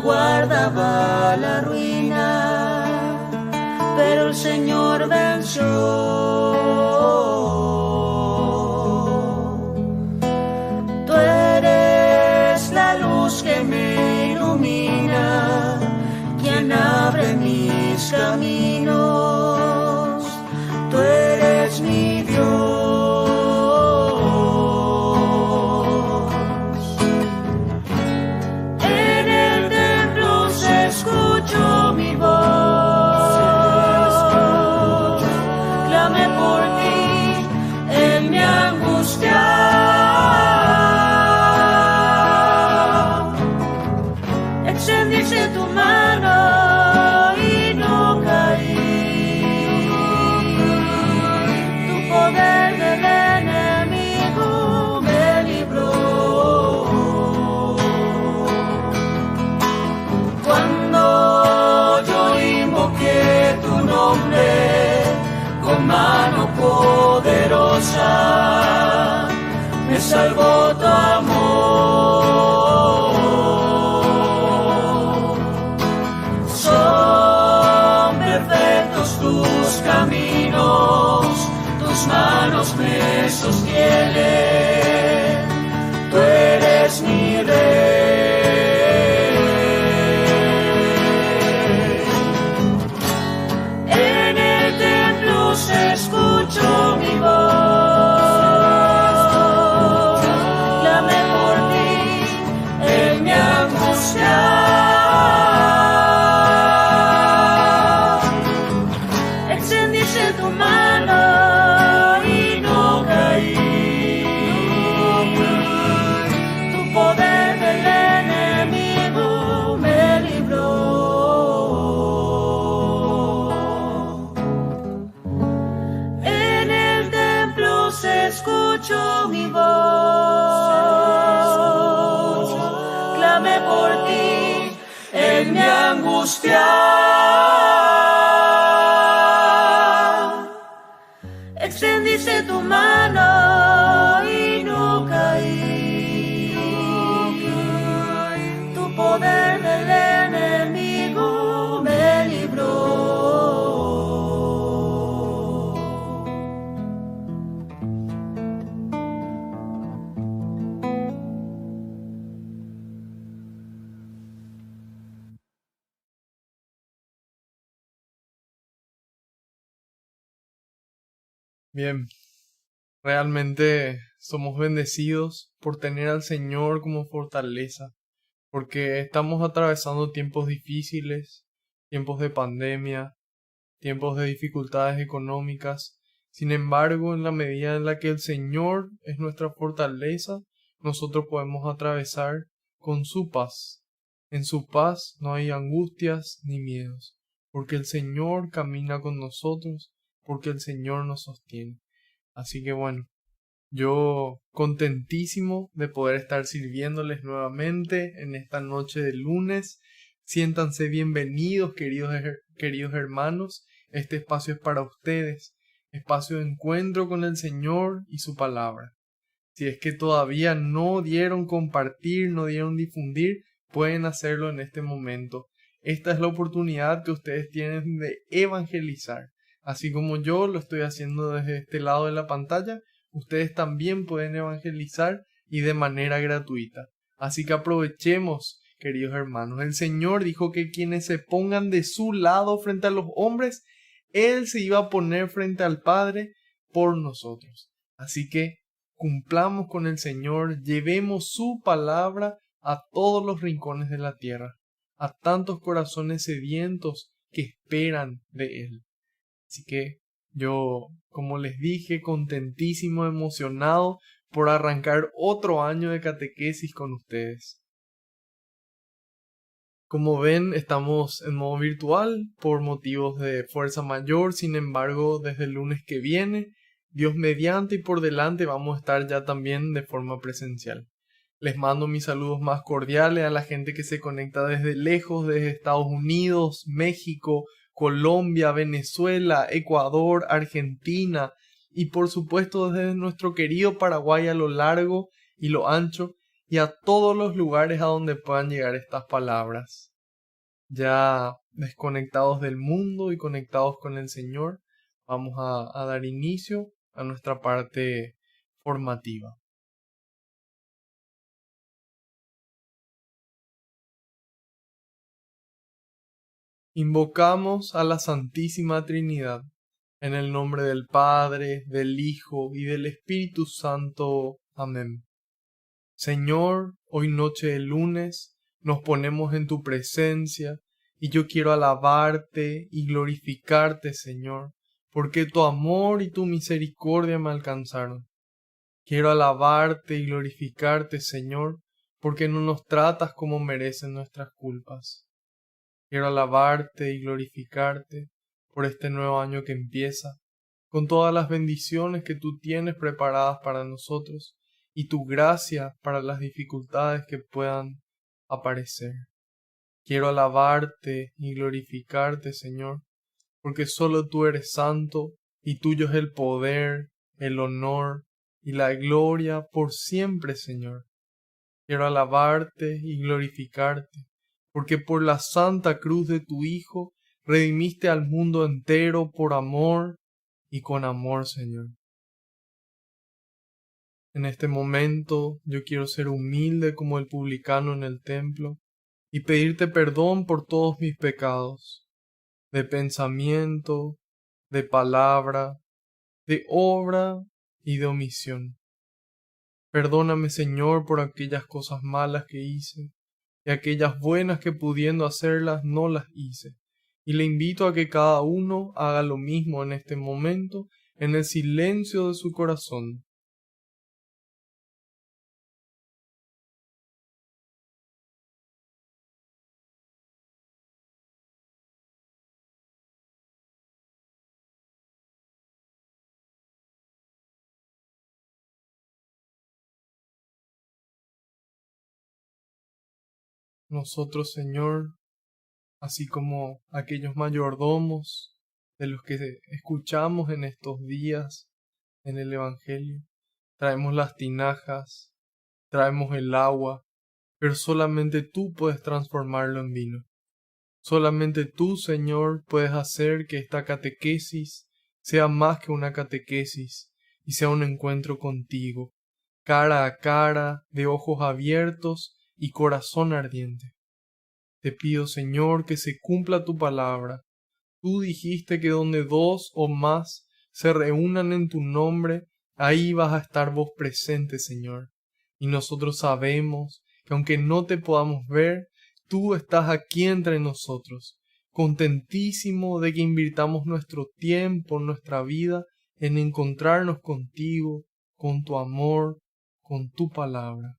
aguardaba la ruina, pero el Señor venció. Tú eres la luz que me ilumina, quien abre mis caminos. Tú eres mi Dios. Escucho mi voz, clamé por ti en mi angustia. Extendiste tu mano y no caí. Tu poder del enemigo me libró. Con mano poderosa me salvó tu amor. Son perfectos tus caminos, tus manos me sostienen. Tú eres mi rey. Escucho mi voz, clamé por ti en mi angustia. Extendiste tu mano y no caí. Tu poder del enemigo me libró. Escucho mi voz, clamé por ti en mi angustia. Extendiste tu mano y no caí. Tu poder del enemigo me libró. Bien, realmente somos bendecidos por tener al Señor como fortaleza, porque estamos atravesando tiempos difíciles, tiempos de pandemia, tiempos de dificultades económicas. Sin embargo, en la medida en la que el Señor es nuestra fortaleza, nosotros podemos atravesar con su paz. En su paz no hay angustias ni miedos, porque el Señor camina con nosotros, porque el Señor nos sostiene. Así que bueno, yo contentísimo de poder estar sirviéndoles nuevamente en esta noche de lunes. Siéntanse bienvenidos, queridos hermanos. Este espacio es para ustedes, espacio de encuentro con el Señor y su palabra. Si es que todavía no dieron compartir, no dieron difundir, pueden hacerlo en este momento. Esta es la oportunidad que ustedes tienen de evangelizar. Así como yo lo estoy haciendo desde este lado de la pantalla, ustedes también pueden evangelizar y de manera gratuita. Así que aprovechemos, queridos hermanos. El Señor dijo que quienes se pongan de su lado frente a los hombres, Él se iba a poner frente al Padre por nosotros. Así que cumplamos con el Señor, llevemos su palabra a todos los rincones de la tierra, a tantos corazones sedientos que esperan de Él. Así que yo, como les dije, contentísimo, emocionado por arrancar otro año de catequesis con ustedes. Como ven, estamos en modo virtual por motivos de fuerza mayor. Sin embargo, desde el lunes que viene, Dios mediante y por delante, vamos a estar ya también de forma presencial. Les mando mis saludos más cordiales a la gente que se conecta desde lejos, desde Estados Unidos, México, Colombia, Venezuela, Ecuador, Argentina y por supuesto desde nuestro querido Paraguay a lo largo y lo ancho y a todos los lugares a donde puedan llegar estas palabras. ya desconectados del mundo y conectados con el Señor, vamos a dar inicio a nuestra parte formativa. Invocamos a la Santísima Trinidad, en el nombre del Padre, del Hijo y del Espíritu Santo. Amén. Señor, hoy noche de lunes nos ponemos en tu presencia y yo quiero alabarte y glorificarte, Señor, porque tu amor y tu misericordia me alcanzaron. Quiero alabarte y glorificarte, Señor, porque no nos tratas como merecen nuestras culpas. Quiero alabarte y glorificarte por este nuevo año que empieza, con todas las bendiciones que tú tienes preparadas para nosotros y tu gracia para las dificultades que puedan aparecer. Quiero alabarte y glorificarte, Señor, porque solo tú eres santo y tuyo es el poder, el honor y la gloria por siempre, Señor. Quiero alabarte y glorificarte, porque por la santa cruz de tu Hijo redimiste al mundo entero por amor y con amor, Señor. En este momento yo quiero ser humilde como el publicano en el templo y pedirte perdón por todos mis pecados, de pensamiento, de palabra, de obra y de omisión. Perdóname, Señor, por aquellas cosas malas que hice y aquellas buenas que pudiendo hacerlas no las hice. Y le invito a que cada uno haga lo mismo en este momento, en el silencio de su corazón. Nosotros, Señor, así como aquellos mayordomos de los que escuchamos en estos días en el Evangelio, traemos las tinajas, traemos el agua, pero solamente tú puedes transformarlo en vino. Solamente tú, Señor, puedes hacer que esta catequesis sea más que una catequesis y sea un encuentro contigo, cara a cara, de ojos abiertos y corazón ardiente. Te pido, Señor, que se cumpla tu palabra. Tú dijiste que donde dos o más se reúnan en tu nombre, ahí vas a estar vos presente, Señor. Y nosotros sabemos que aunque no te podamos ver, tú estás aquí entre nosotros, contentísimo de que invirtamos nuestro tiempo, nuestra vida, en encontrarnos contigo, con tu amor, con tu palabra.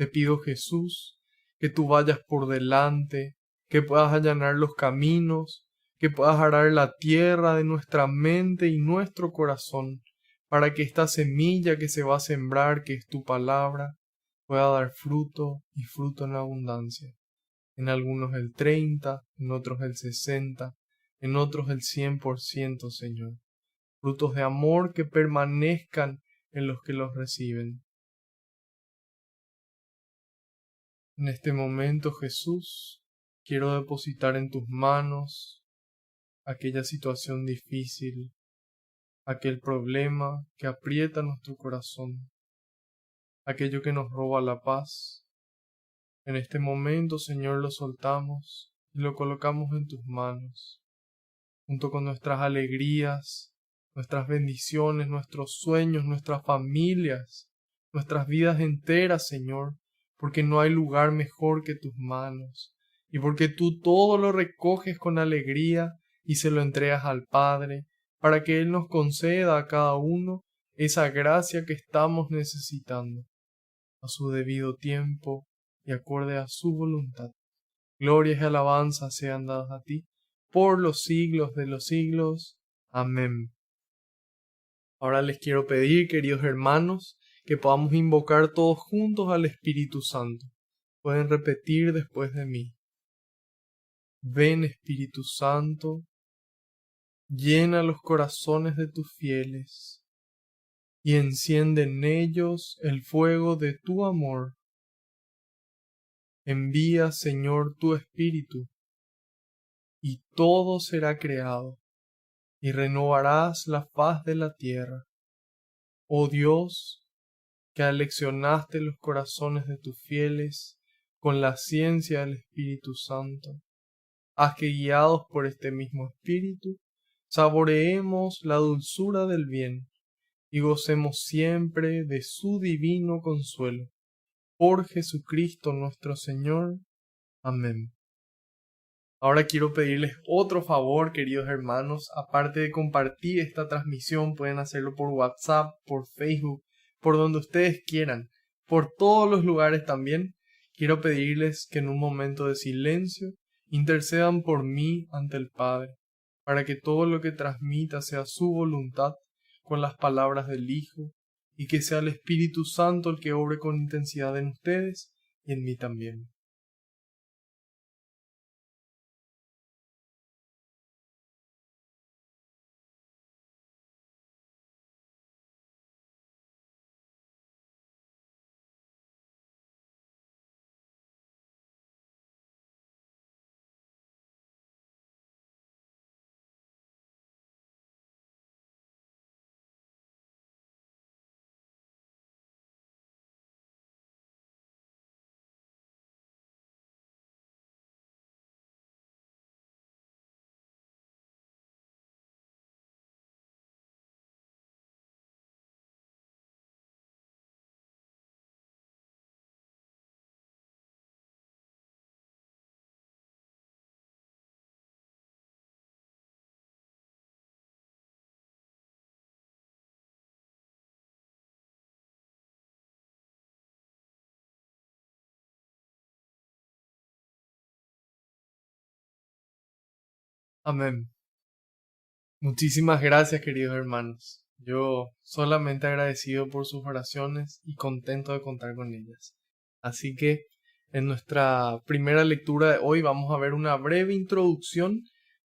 Te pido, Jesús, que tú vayas por delante, que puedas allanar los caminos, que puedas arar la tierra de nuestra mente y nuestro corazón, para que esta semilla que se va a sembrar, que es tu palabra, pueda dar fruto y fruto en abundancia. En algunos el 30, en otros el 60, en otros el 100%, Señor. Frutos de amor que permanezcan en los que los reciben. En este momento, Jesús, quiero depositar en tus manos aquella situación difícil, aquel problema que aprieta nuestro corazón, aquello que nos roba la paz. En este momento, Señor, lo soltamos y lo colocamos en tus manos, junto con nuestras alegrías, nuestras bendiciones, nuestros sueños, nuestras familias, nuestras vidas enteras, Señor, porque no hay lugar mejor que tus manos, y porque tú todo lo recoges con alegría y se lo entregas al Padre, para que Él nos conceda a cada uno esa gracia que estamos necesitando, a su debido tiempo y acorde a su voluntad. Glorias y alabanzas sean dadas a ti, por los siglos de los siglos. Amén. Ahora les quiero pedir, queridos hermanos, que podamos invocar todos juntos al Espíritu Santo. Pueden repetir después de mí. Ven, Espíritu Santo, llena los corazones de tus fieles y enciende en ellos el fuego de tu amor. Envía, Señor, tu Espíritu, y todo será creado, y renovarás la faz de la tierra. Oh Dios, que aleccionaste los corazones de tus fieles con la ciencia del Espíritu Santo, haz que guiados por este mismo Espíritu, saboreemos la dulzura del bien y gocemos siempre de su divino consuelo. Por Jesucristo nuestro Señor. Amén. Ahora quiero pedirles otro favor, queridos hermanos. Aparte de compartir esta transmisión, pueden hacerlo por WhatsApp, por Facebook, por donde ustedes quieran, por todos los lugares también. Quiero pedirles que en un momento de silencio intercedan por mí ante el Padre, para que todo lo que transmita sea su voluntad con las palabras del Hijo, y que sea el Espíritu Santo el que obre con intensidad en ustedes y en mí también. Amén. Muchísimas gracias, queridos hermanos. Yo solamente agradecido por sus oraciones y contento de contar con ellas. Así que en nuestra primera lectura de hoy vamos a ver una breve introducción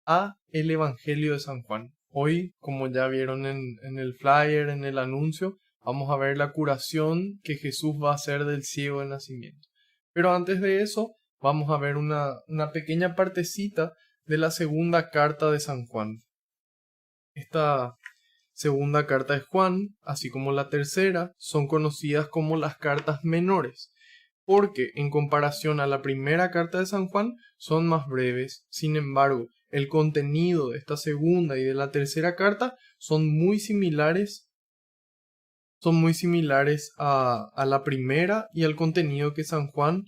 a el Evangelio de San Juan. Hoy, como ya vieron en el flyer, en el anuncio, vamos a ver la curación que Jesús va a hacer del ciego de nacimiento. Pero antes de eso, vamos a ver una pequeña partecita de la segunda carta de San Juan. Esta segunda carta de Juan, así como la tercera, son conocidas como las cartas menores, porque en comparación a la primera carta de San Juan son más breves. Sin embargo, el contenido de esta segunda y de la tercera carta son muy similares a la primera y al contenido que San Juan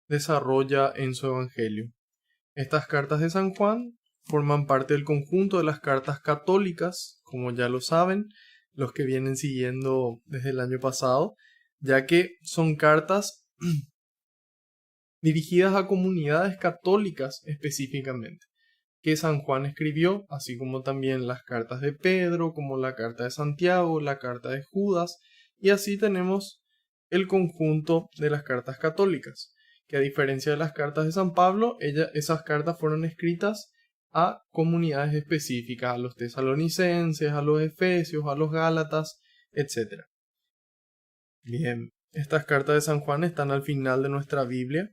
desarrolla en su Evangelio. Estas cartas de San Juan forman parte del conjunto de las cartas católicas, como ya lo saben, los que vienen siguiendo desde el año pasado, ya que son cartas dirigidas a comunidades católicas específicamente, que San Juan escribió, así como también las cartas de Pedro, como la carta de Santiago, la carta de Judas, y así tenemos el conjunto de las cartas católicas, que a diferencia de las cartas de San Pablo, esas cartas fueron escritas a comunidades específicas, a los tesalonicenses, a los efesios, a los gálatas, etc. Bien, estas cartas de San Juan están al final de nuestra Biblia,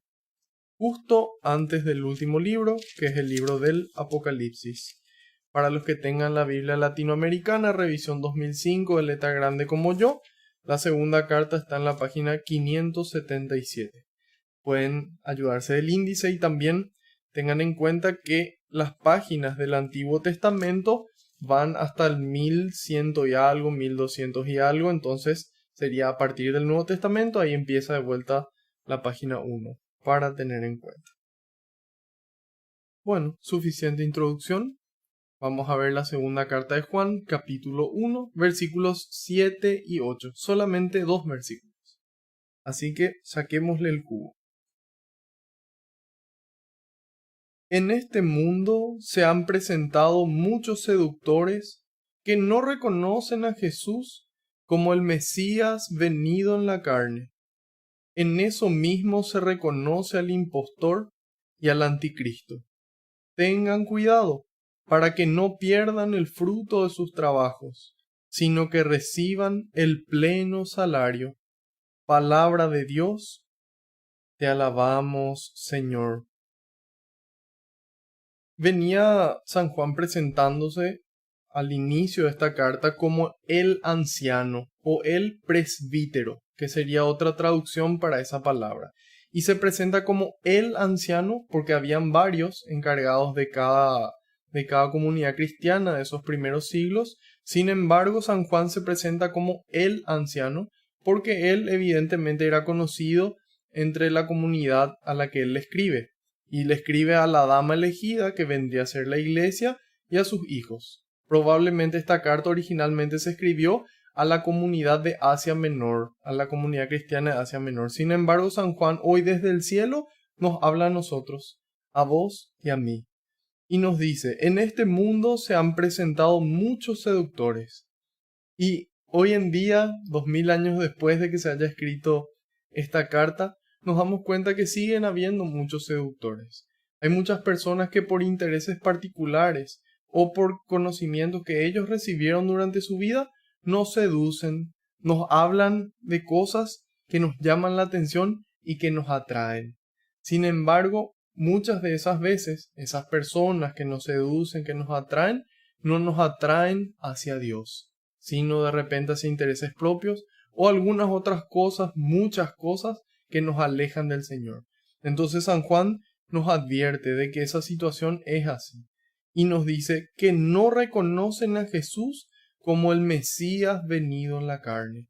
justo antes del último libro, que es el libro del Apocalipsis. Para los que tengan la Biblia latinoamericana, revisión 2005 de letra grande como yo, la segunda carta está en la página 577. Pueden ayudarse del índice y también tengan en cuenta que las páginas del Antiguo Testamento van hasta el 1100 y algo, 1200 y algo, entonces sería a partir del Nuevo Testamento, ahí empieza de vuelta la página 1, para tener en cuenta. Bueno, suficiente introducción. Vamos a ver la segunda carta de Juan, capítulo 1, versículos 7 y 8, solamente 2 versículos. Así que saquémosle el cubo. En este mundo se han presentado muchos seductores que no reconocen a Jesús como el Mesías venido en la carne. En eso mismo se reconoce al impostor y al anticristo. Tengan cuidado para que no pierdan el fruto de sus trabajos, sino que reciban el pleno salario. Palabra de Dios. Te alabamos, Señor. Venía San Juan presentándose al inicio de esta carta como el anciano o el presbítero, que sería otra traducción para esa palabra. Y se presenta como el anciano porque habían varios encargados de cada comunidad cristiana de esos primeros siglos. Sin embargo, San Juan se presenta como el anciano porque él evidentemente era conocido entre la comunidad a la que él le escribe. Y le escribe a la dama elegida, que vendría a ser la iglesia, y a sus hijos. Probablemente esta carta originalmente se escribió a la comunidad de Asia Menor, a la comunidad cristiana de Asia Menor. Sin embargo, San Juan hoy desde el cielo nos habla a nosotros, a vos y a mí. Y nos dice, en este mundo se han presentado muchos seductores. Y hoy en día, 2000 años después de que se haya escrito esta carta, nos damos cuenta que siguen habiendo muchos seductores. Hay muchas personas que por intereses particulares o por conocimientos que ellos recibieron durante su vida, nos seducen, nos hablan de cosas que nos llaman la atención y que nos atraen. Sin embargo, muchas de esas veces, esas personas que nos seducen, que nos atraen, no nos atraen hacia Dios, sino de repente hacia intereses propios o algunas otras cosas, muchas cosas que nos alejan del Señor. Entonces San Juan nos advierte de que esa situación es así y nos dice que no reconocen a Jesús como el Mesías venido en la carne.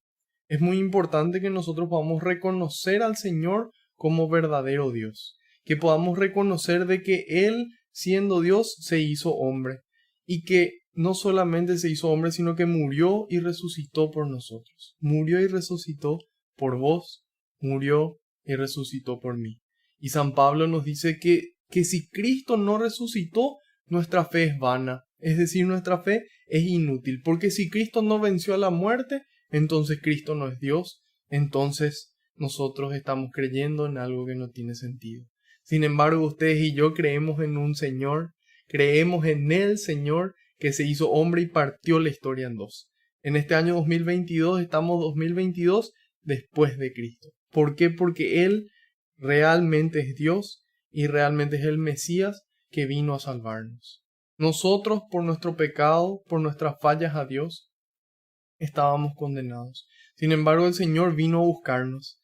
Es muy importante que nosotros podamos reconocer al Señor como verdadero Dios, que podamos reconocer de que Él, siendo Dios, se hizo hombre y que no solamente se hizo hombre, sino que murió y resucitó por nosotros. Murió y resucitó por vos, murió y resucitó por mí. Y San Pablo nos dice que si Cristo no resucitó, nuestra fe es vana, es decir, nuestra fe es inútil, porque si Cristo no venció a la muerte, entonces Cristo no es Dios, entonces nosotros estamos creyendo en algo que no tiene sentido. Sin embargo, ustedes y yo creemos en un Señor, creemos en el Señor que se hizo hombre y partió la historia en dos. En este año 2022 estamos 2022 después de Cristo. ¿Por qué? Porque Él realmente es Dios y realmente es el Mesías que vino a salvarnos. Nosotros, por nuestro pecado, por nuestras fallas a Dios, estábamos condenados. Sin embargo, el Señor vino a buscarnos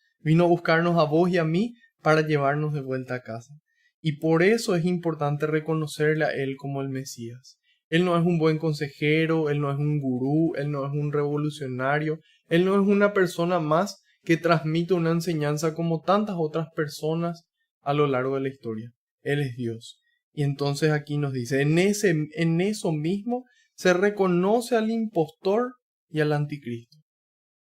a vos y a mí para llevarnos de vuelta a casa. Y por eso es importante reconocerle a Él como el Mesías. Él no es un buen consejero, Él no es un gurú, Él no es un revolucionario, Él no es una persona más que transmite una enseñanza como tantas otras personas a lo largo de la historia. Él es Dios. Y entonces aquí nos dice, en eso mismo se reconoce al impostor y al anticristo,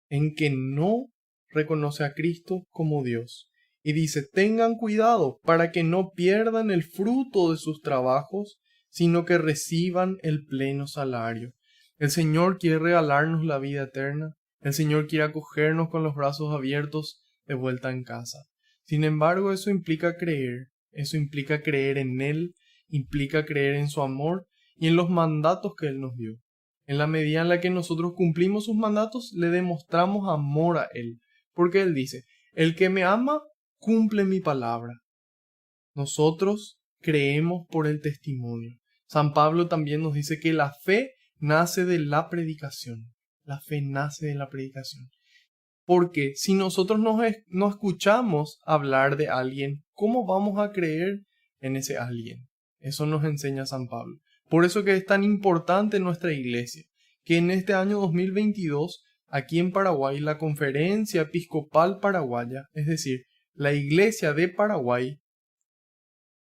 en que no reconoce a Cristo como Dios. Y dice, tengan cuidado para que no pierdan el fruto de sus trabajos, sino que reciban el pleno salario. El Señor quiere regalarnos la vida eterna. El Señor quiere acogernos con los brazos abiertos de vuelta en casa. Sin embargo, eso implica creer en Él, implica creer en su amor y en los mandatos que Él nos dio. En la medida en la que nosotros cumplimos sus mandatos, le demostramos amor a Él. Porque Él dice, el que me ama, cumple mi palabra. Nosotros creemos por el testimonio. San Pablo también nos dice que la fe nace de la predicación. La fe nace de la predicación. Porque si nosotros no escuchamos hablar de alguien, ¿cómo vamos a creer en ese alguien? Eso nos enseña San Pablo. Por eso que es tan importante nuestra iglesia, que en este año 2022, aquí en Paraguay, la Conferencia Episcopal Paraguaya, es decir, la Iglesia de Paraguay,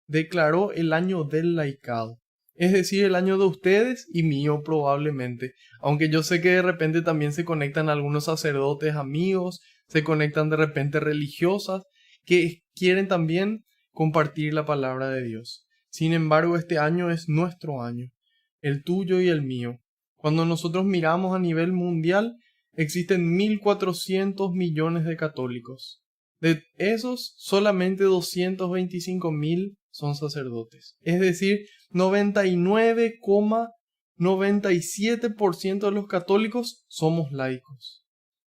declaró el año del laicado. Es decir, el año de ustedes y mío probablemente. Aunque yo sé que de repente también se conectan algunos sacerdotes amigos, se conectan de repente religiosas que quieren también compartir la palabra de Dios. Sin embargo, este año es nuestro año, el tuyo y el mío. Cuando nosotros miramos a nivel mundial, existen 1.400 millones de católicos. De esos, solamente 225.000 son sacerdotes. Es decir, 99,97% de los católicos somos laicos.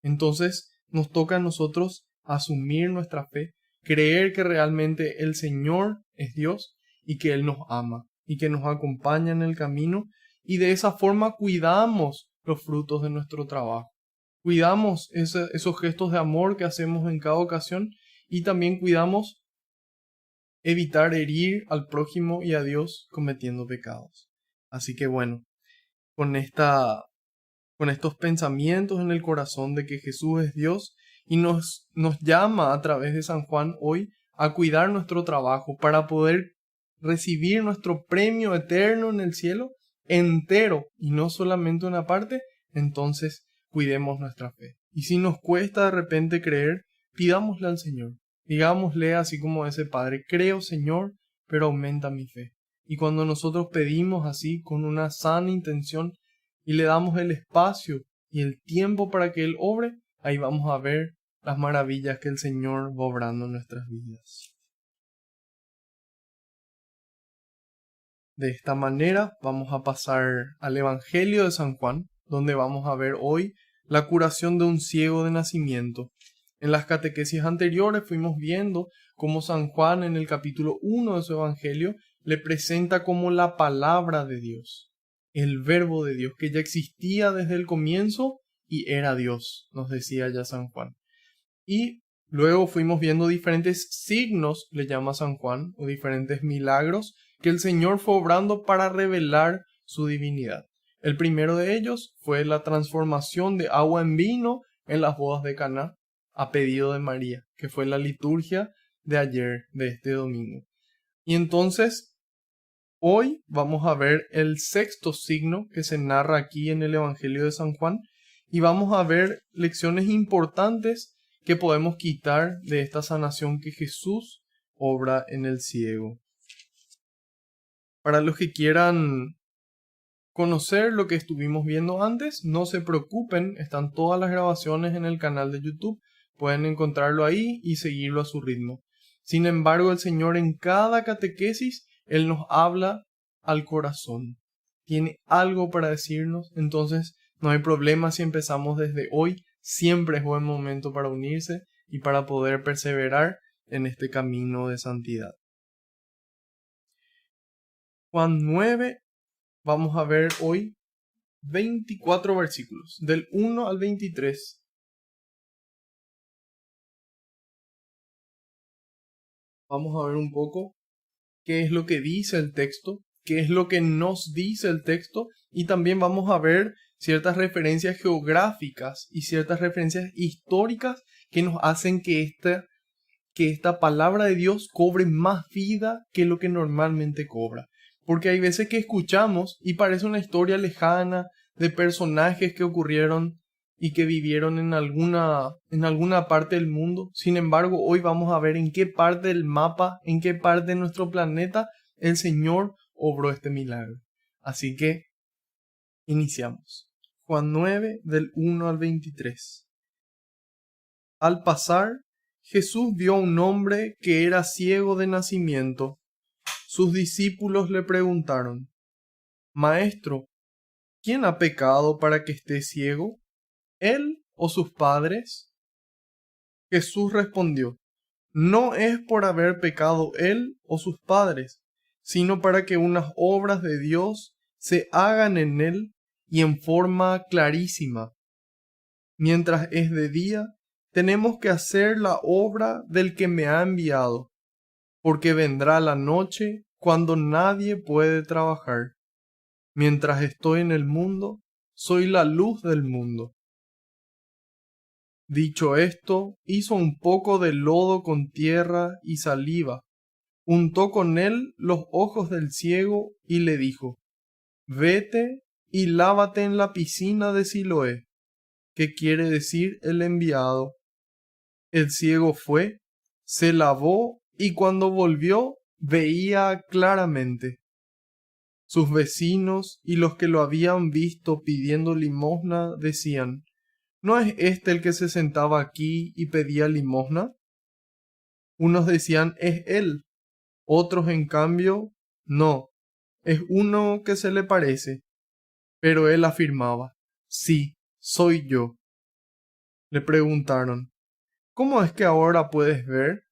Entonces, nos toca a nosotros asumir nuestra fe, creer que realmente el Señor es Dios y que Él nos ama y que nos acompaña en el camino, y de esa forma cuidamos los frutos de nuestro trabajo. Cuidamos esos gestos de amor que hacemos en cada ocasión, y también cuidamos evitar herir al prójimo y a Dios cometiendo pecados. Así que bueno, con estos pensamientos en el corazón de que Jesús es Dios y nos llama a través de San Juan hoy a cuidar nuestro trabajo para poder recibir nuestro premio eterno en el cielo entero y no solamente una parte, entonces cuidemos nuestra fe. Y si nos cuesta de repente creer, pidámosle al Señor. Digámosle así como ese Padre: creo, Señor, pero aumenta mi fe. Y cuando nosotros pedimos así con una sana intención y le damos el espacio y el tiempo para que Él obre, ahí vamos a ver las maravillas que el Señor va obrando en nuestras vidas. De esta manera vamos a pasar al Evangelio de San Juan, donde vamos a ver hoy la curación de un ciego de nacimiento. En las catequesis anteriores fuimos viendo cómo San Juan en el capítulo 1 de su Evangelio le presenta como la palabra de Dios, el verbo de Dios, que ya existía desde el comienzo y era Dios, nos decía ya San Juan. Y luego fuimos viendo diferentes signos, le llama San Juan, o diferentes milagros que el Señor fue obrando para revelar su divinidad. El primero de ellos fue la transformación de agua en vino en las bodas de Caná, a pedido de María, que fue la liturgia de ayer, de este domingo. Y entonces, hoy vamos a ver el sexto signo que se narra aquí en el Evangelio de San Juan, y vamos a ver lecciones importantes que podemos quitar de esta sanación que Jesús obra en el ciego. Para los que quieran conocer lo que estuvimos viendo antes, no se preocupen, están todas las grabaciones en el canal de YouTube, pueden encontrarlo ahí y seguirlo a su ritmo. Sin embargo, el Señor en cada catequesis, Él nos habla al corazón, tiene algo para decirnos, entonces no hay problema si empezamos desde hoy. Siempre es buen momento para unirse y para poder perseverar en este camino de santidad. Juan 9, vamos a ver hoy 24 versículos, del 1 al 23. Vamos a ver un poco qué es lo que dice el texto, qué es lo que nos dice el texto, y también vamos a ver ciertas referencias geográficas y ciertas referencias históricas que nos hacen que esta palabra de Dios cobre más vida que lo que normalmente cobra. Porque hay veces que escuchamos y parece una historia lejana de personajes que ocurrieron y que vivieron en alguna parte del mundo. Sin embargo, hoy vamos a ver en qué parte del mapa, en qué parte de nuestro planeta el Señor obró este milagro. Así que iniciamos. Juan 9, del 1 al 23. Al pasar, Jesús vio a un hombre que era ciego de nacimiento. Sus discípulos le preguntaron: Maestro, ¿quién ha pecado para que esté ciego? ¿Él o sus padres? Jesús respondió: No es por haber pecado él o sus padres, sino para que unas obras de Dios se hagan en él y en forma clarísima. Mientras es de día, tenemos que hacer la obra del que me ha enviado, porque vendrá la noche cuando nadie puede trabajar. Mientras estoy en el mundo, soy la luz del mundo. Dicho esto, hizo un poco de lodo con tierra y saliva, untó con él los ojos del ciego y le dijo: Vete y lávate en la piscina de Siloé, que quiere decir el enviado. El ciego fue, se lavó y cuando volvió veía claramente. Sus vecinos y los que lo habían visto pidiendo limosna decían: ¿No es este el que se sentaba aquí y pedía limosna? Unos decían: es él. Otros, en cambio, no, es uno que se le parece. Pero él afirmaba: sí, soy yo. Le preguntaron: ¿Cómo es que ahora puedes ver?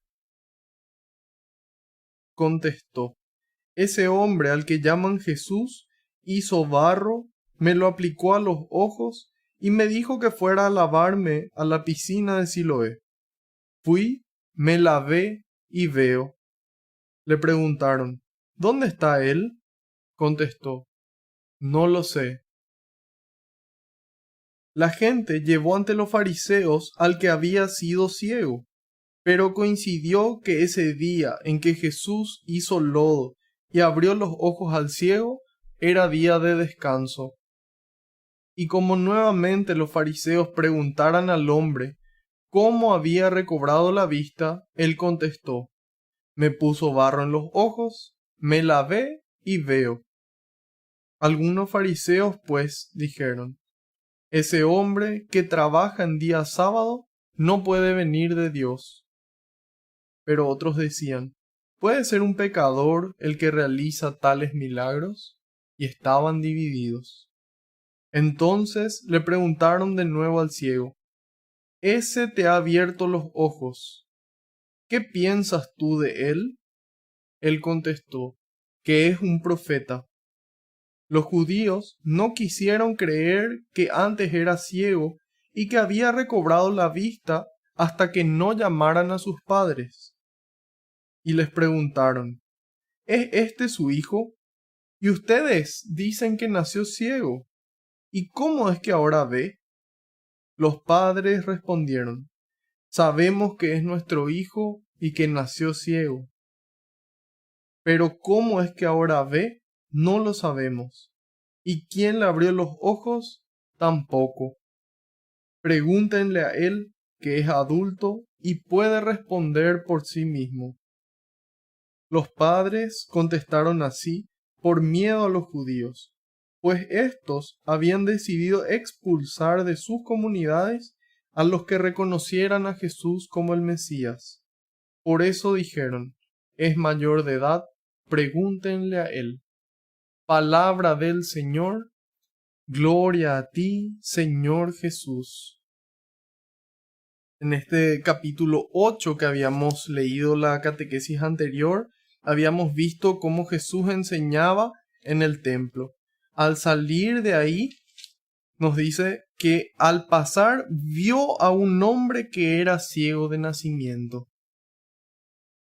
contestó: ese hombre al que llaman Jesús hizo barro, me lo aplicó a los ojos y me dijo que fuera a lavarme a la piscina de Siloé. Fui, me lavé y veo. Le preguntaron: ¿dónde está él? Contestó: no lo sé. La gente llevó ante los fariseos al que había sido ciego, pero coincidió que ese día en que Jesús hizo lodo y abrió los ojos al ciego era día de descanso. Y como nuevamente los fariseos preguntaran al hombre cómo había recobrado la vista, él contestó: me puso barro en los ojos, me lavé y veo. Algunos fariseos, pues, dijeron: ese hombre que trabaja en día sábado no puede venir de Dios. Pero otros decían: ¿puede ser un pecador el que realiza tales milagros? Y estaban divididos. Entonces le preguntaron de nuevo al ciego: ese te ha abierto los ojos, ¿qué piensas tú de él? Él contestó: que es un profeta. Los judíos no quisieron creer que antes era ciego y que había recobrado la vista hasta que no llamaran a sus padres. Y les preguntaron: ¿es este su hijo? Y ustedes dicen que nació ciego. ¿Y cómo es que ahora ve? Los padres respondieron: sabemos que es nuestro hijo y que nació ciego. Pero ¿cómo es que ahora ve? No lo sabemos. ¿Y quién le abrió los ojos? Tampoco. Pregúntenle a él, que es adulto y puede responder por sí mismo. Los padres contestaron así por miedo a los judíos, pues éstos habían decidido expulsar de sus comunidades a los que reconocieran a Jesús como el Mesías. Por eso dijeron: es mayor de edad, pregúntenle a él. Palabra del Señor, gloria a ti, Señor Jesús. En este capítulo 8 que habíamos leído la catequesis anterior, habíamos visto cómo Jesús enseñaba en el templo. Al salir de ahí, nos dice que al pasar vio a un hombre que era ciego de nacimiento.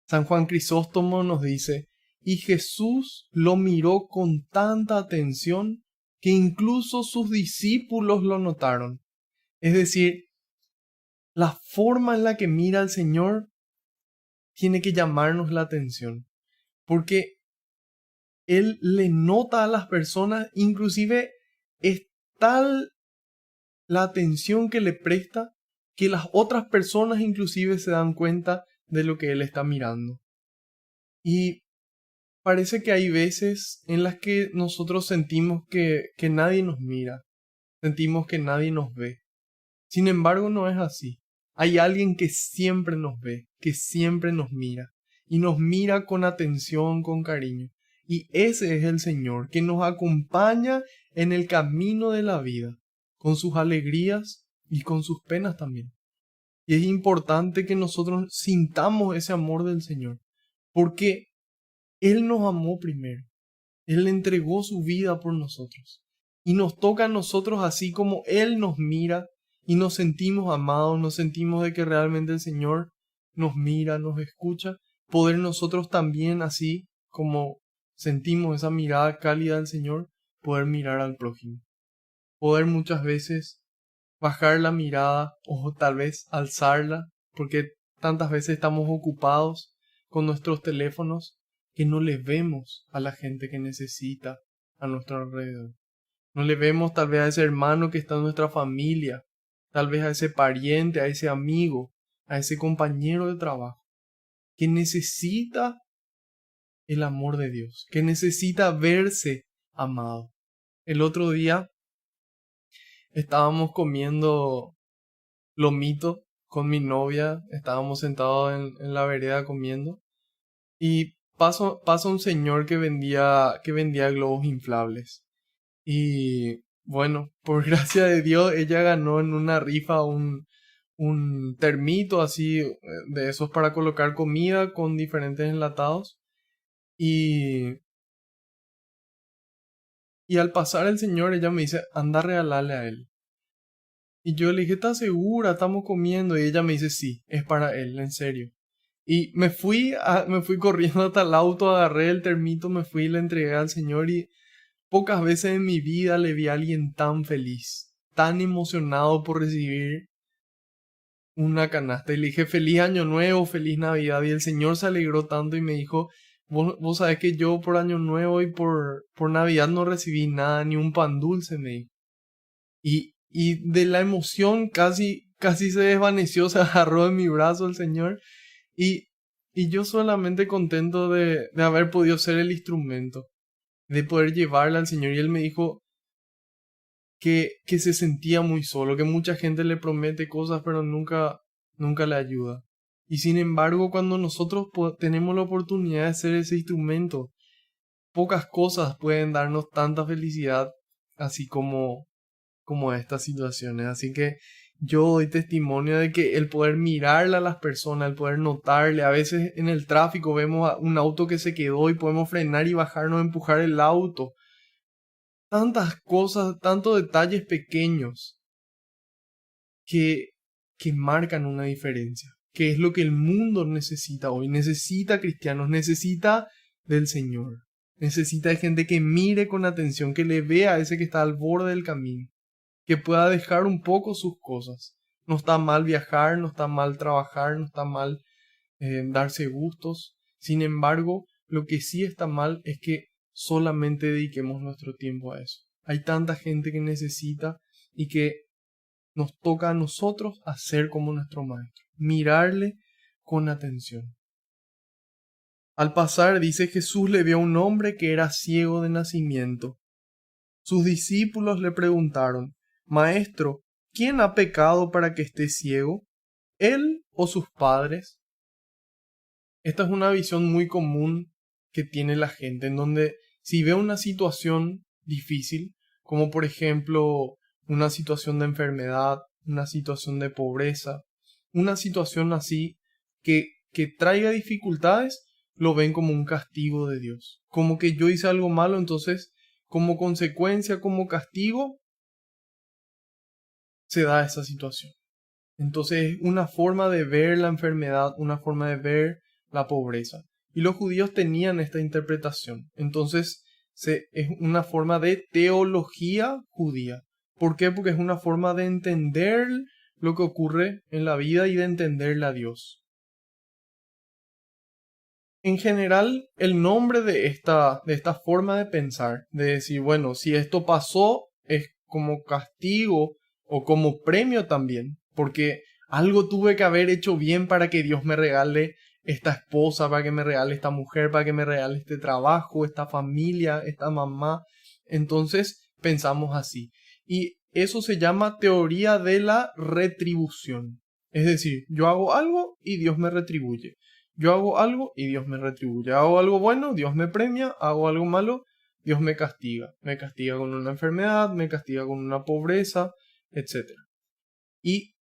San Juan Crisóstomo nos dice: y Jesús lo miró con tanta atención que incluso sus discípulos lo notaron. Es decir, la forma en la que mira al Señor tiene que llamarnos la atención, porque Él le nota a las personas, inclusive es tal la atención que le presta que las otras personas inclusive se dan cuenta de lo que Él está mirando. Y parece que hay veces en las que nosotros sentimos que nadie nos mira, sentimos que nadie nos ve. Sin embargo, no es así. Hay alguien que siempre nos ve, que siempre nos mira, y nos mira con atención, con cariño. Y ese es el Señor, que nos acompaña en el camino de la vida, con sus alegrías y con sus penas también. Y es importante que nosotros sintamos ese amor del Señor, porque Él nos amó primero. Él entregó su vida por nosotros. Y nos toca a nosotros, así como Él nos mira y nos sentimos amados, nos sentimos de que realmente el Señor nos mira, nos escucha, poder nosotros también, así como sentimos esa mirada cálida del Señor, poder mirar al prójimo. Poder muchas veces bajar la mirada o tal vez alzarla, porque tantas veces estamos ocupados con nuestros teléfonos que no le vemos a la gente que necesita a nuestro alrededor. No le vemos tal vez a ese hermano que está en nuestra familia, tal vez a ese pariente, a ese amigo, a ese compañero de trabajo, que necesita el amor de Dios, que necesita verse amado. El otro día estábamos comiendo lomito con mi novia, estábamos sentados en la vereda comiendo y pasa un señor que vendía globos inflables. Y bueno, por gracia de Dios, ella ganó en una rifa un termito así de esos para colocar comida con diferentes enlatados. Y, y al pasar el Señor, ella me dice, anda a regalarle a él. Y yo le dije, ¿estás segura? Estamos comiendo. Y ella me dice, sí, es para él, en serio. Y me fui corriendo hasta el auto, agarré el termito, me fui y le entregué al Señor. Y pocas veces en mi vida le vi a alguien tan feliz, tan emocionado por recibir una canasta. Y le dije, feliz año nuevo, feliz Navidad. Y el Señor se alegró tanto y me dijo, vos sabés que yo por año nuevo y por Navidad no recibí nada, ni un pan dulce, me dijo. Y de la emoción casi se desvaneció, se agarró en mi brazo el Señor. Y, y yo solamente contento de haber podido ser el instrumento, de poder llevarla al Señor. Y Él me dijo que se sentía muy solo, que mucha gente le promete cosas, pero nunca le ayuda. Y sin embargo, cuando nosotros tenemos la oportunidad de ser ese instrumento, pocas cosas pueden darnos tanta felicidad, así como estas situaciones. Así que yo doy testimonio de que el poder mirarle a las personas, el poder notarle, a veces en el tráfico vemos a un auto que se quedó y podemos frenar y bajarnos, empujar el auto. Tantas cosas, tantos detalles pequeños que, que marcan una diferencia, que es lo que el mundo necesita hoy. Necesita cristianos, necesita del Señor. Necesita de gente que mire con atención, que le vea a ese que está al borde del camino, que pueda dejar un poco sus cosas. No está mal viajar, no está mal trabajar, no está mal darse gustos. Sin embargo, lo que sí está mal es que solamente dediquemos nuestro tiempo a eso. Hay tanta gente que necesita y que nos toca a nosotros hacer como nuestro maestro, mirarle con atención. Al pasar, dice, Jesús le vio a un hombre que era ciego de nacimiento. Sus discípulos le preguntaron, Maestro, ¿quién ha pecado para que esté ciego? ¿Él o sus padres? Esta es una visión muy común que tiene la gente, en donde si ve una situación difícil, como por ejemplo una situación de enfermedad, una situación de pobreza, una situación así que traiga dificultades, lo ven como un castigo de Dios. Como que yo hice algo malo, entonces como consecuencia, como castigo, se da esa situación. Entonces es una forma de ver la enfermedad, una forma de ver la pobreza. Y los judíos tenían esta interpretación. Entonces es una forma de teología judía. ¿Por qué? Porque es una forma de entender lo que ocurre en la vida y de entenderle a Dios. En general, el nombre de esta forma de pensar, de decir, bueno, si esto pasó, es como castigo o como premio también, porque algo tuve que haber hecho bien para que Dios me regale esta esposa, para que me regale esta mujer, para que me regale este trabajo, esta familia, esta mamá. Entonces pensamos así. Y eso se llama teoría de la retribución. Es decir, yo hago algo y Dios me retribuye. Yo hago algo y Dios me retribuye. Hago algo bueno, Dios me premia. Hago algo malo, Dios me castiga. Me castiga con una enfermedad, me castiga con una pobreza, etc. Y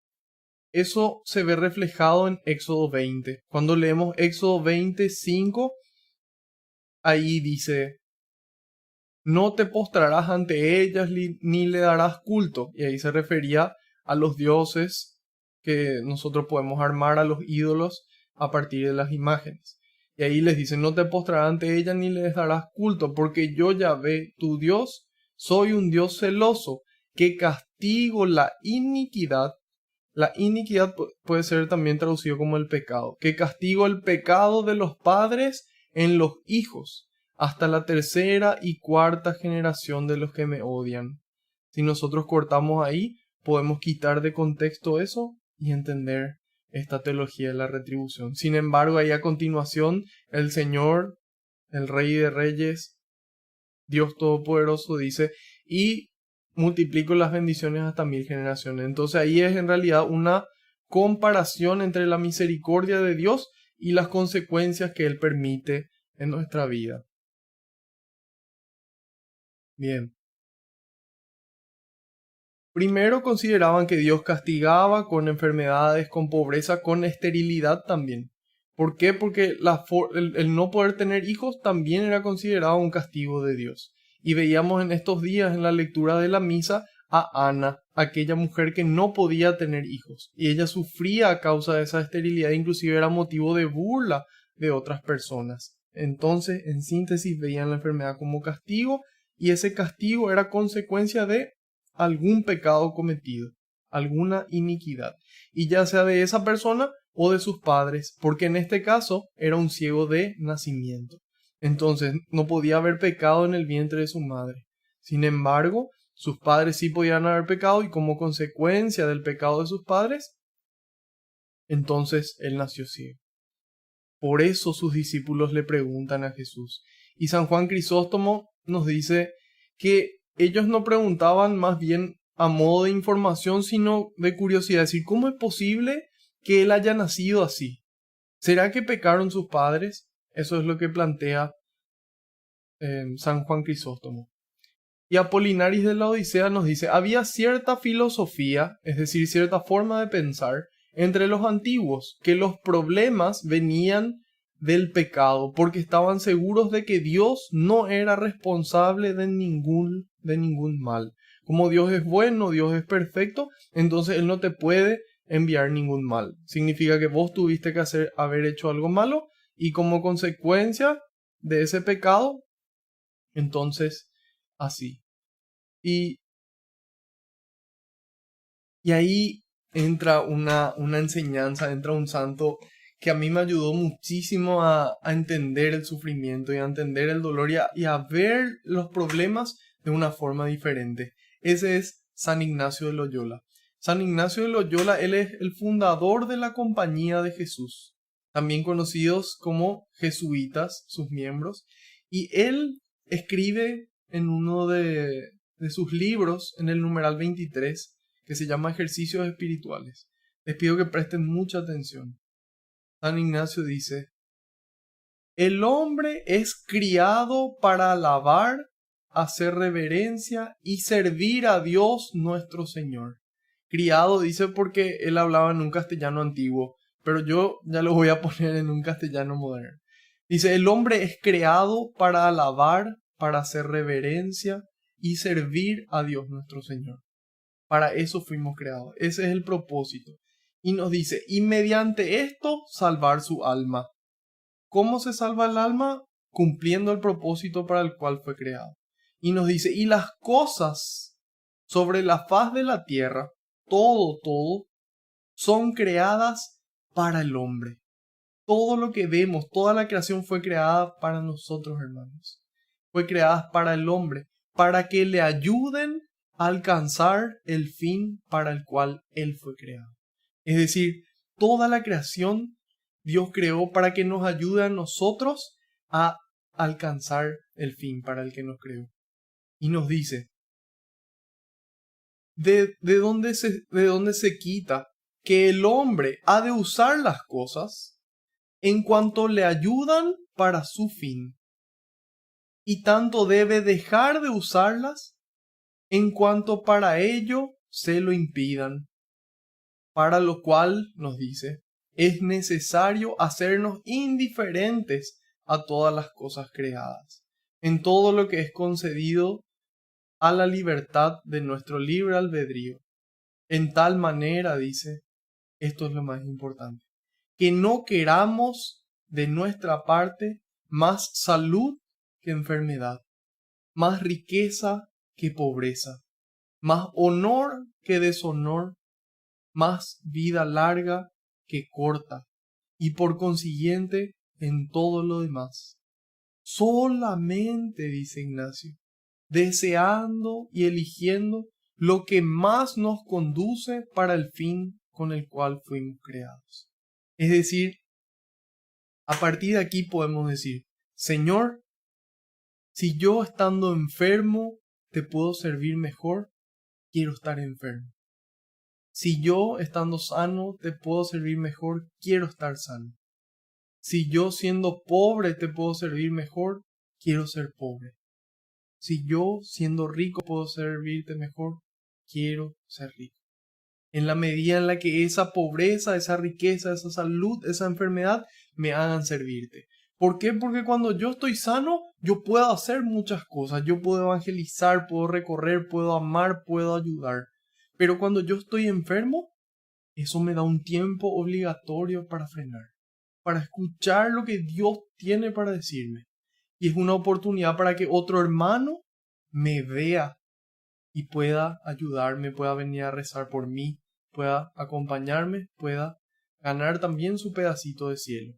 eso se ve reflejado en Éxodo 20. Cuando leemos Éxodo 25, ahí dice, no te postrarás ante ellas ni le darás culto. Y ahí se refería a los dioses que nosotros podemos armar, a los ídolos a partir de las imágenes. Y ahí les dice, no te postrarás ante ellas ni les darás culto, porque yo, Yahvé, tu Dios, soy un Dios celoso, que castigo la iniquidad. La iniquidad puede ser también traducido como el pecado, que castigo el pecado de los padres en los hijos, hasta la tercera y cuarta generación de los que me odian. Si nosotros cortamos ahí, podemos quitar de contexto eso y entender esta teología de la retribución. Sin embargo, ahí a continuación, el Señor, el Rey de Reyes, Dios Todopoderoso, dice, y multiplico las bendiciones hasta 1000 generaciones. Entonces ahí es en realidad una comparación entre la misericordia de Dios y las consecuencias que Él permite en nuestra vida. Bien. Primero consideraban que Dios castigaba con enfermedades, con pobreza, con esterilidad también. ¿Por qué? Porque el no poder tener hijos también era considerado un castigo de Dios. Y veíamos en estos días en la lectura de la misa a Ana, aquella mujer que no podía tener hijos. Y ella sufría a causa de esa esterilidad, inclusive era motivo de burla de otras personas. Entonces, en síntesis, veían la enfermedad como castigo y ese castigo era consecuencia de algún pecado cometido, alguna iniquidad. Y ya sea de esa persona o de sus padres, porque en este caso era un ciego de nacimiento. Entonces no podía haber pecado en el vientre de su madre. Sin embargo, sus padres sí podían haber pecado y como consecuencia del pecado de sus padres, entonces él nació ciego. Por eso sus discípulos le preguntan a Jesús. Y San Juan Crisóstomo nos dice que ellos no preguntaban más bien a modo de información, sino de curiosidad. Es decir, ¿cómo es posible que él haya nacido así? ¿Será que pecaron sus padres? Eso es lo que plantea San Juan Crisóstomo. Y Apolinaris de la Odisea nos dice, había cierta filosofía, es decir, cierta forma de pensar, entre los antiguos, que los problemas venían del pecado, porque estaban seguros de que Dios no era responsable de ningún mal. Como Dios es bueno, Dios es perfecto, entonces Él no te puede enviar ningún mal. Significa que vos tuviste que haber hecho algo malo y como consecuencia de ese pecado, entonces así. Y ahí entra una enseñanza, entra un santo que a mí me ayudó muchísimo a entender el sufrimiento y a entender el dolor y a ver los problemas de una forma diferente. Ese es San Ignacio de Loyola. San Ignacio de Loyola, él es el fundador de la Compañía de Jesús, también conocidos como jesuitas, sus miembros, y él escribe en uno de sus libros, en el numeral 23, que se llama Ejercicios Espirituales. Les pido que presten mucha atención. San Ignacio dice, el hombre es criado para alabar, hacer reverencia y servir a Dios nuestro Señor. Criado dice porque él hablaba en un castellano antiguo, pero yo ya lo voy a poner en un castellano moderno. Dice, el hombre es creado para alabar, para hacer reverencia y servir a Dios nuestro Señor. Para eso fuimos creados. Ese es el propósito. Y nos dice, y mediante esto salvar su alma. ¿Cómo se salva el alma? Cumpliendo el propósito para el cual fue creado. Y nos dice, y las cosas sobre la faz de la tierra, todo, son creadas para el hombre. Todo lo que vemos, toda la creación fue creada para nosotros, hermanos. Fue creada para el hombre, para que le ayuden a alcanzar el fin para el cual él fue creado. Es decir, toda la creación Dios creó para que nos ayude a nosotros a alcanzar el fin para el que nos creó. Y nos dice, ¿de dónde se quita que el hombre ha de usar las cosas en cuanto le ayudan para su fin? Y tanto debe dejar de usarlas en cuanto para ello se lo impidan. Para lo cual, nos dice, es necesario hacernos indiferentes a todas las cosas creadas, en todo lo que es concedido a la libertad de nuestro libre albedrío. En tal manera, dice, esto es lo más importante, que no queramos de nuestra parte más salud que enfermedad, más riqueza que pobreza, más honor que deshonor, más vida larga que corta, y por consiguiente en todo lo demás. Solamente, dice Ignacio, deseando y eligiendo lo que más nos conduce para el fin con el cual fuimos creados. Es decir, a partir de aquí podemos decir, Señor, si yo estando enfermo te puedo servir mejor, quiero estar enfermo. Si yo estando sano te puedo servir mejor, quiero estar sano. Si yo siendo pobre te puedo servir mejor, quiero ser pobre. Si yo siendo rico puedo servirte mejor, quiero ser rico. en la medida en la que esa pobreza, esa riqueza, esa salud, esa enfermedad me hagan servirte. ¿Por qué? Porque cuando yo estoy sano, yo puedo hacer muchas cosas. Yo puedo evangelizar, puedo recorrer, puedo amar, puedo ayudar. Pero cuando yo estoy enfermo, eso me da un tiempo obligatorio para frenar, para escuchar lo que Dios tiene para decirme. Y es una oportunidad para que otro hermano me vea y pueda ayudarme, pueda venir a rezar por mí, pueda acompañarme, pueda ganar también su pedacito de cielo.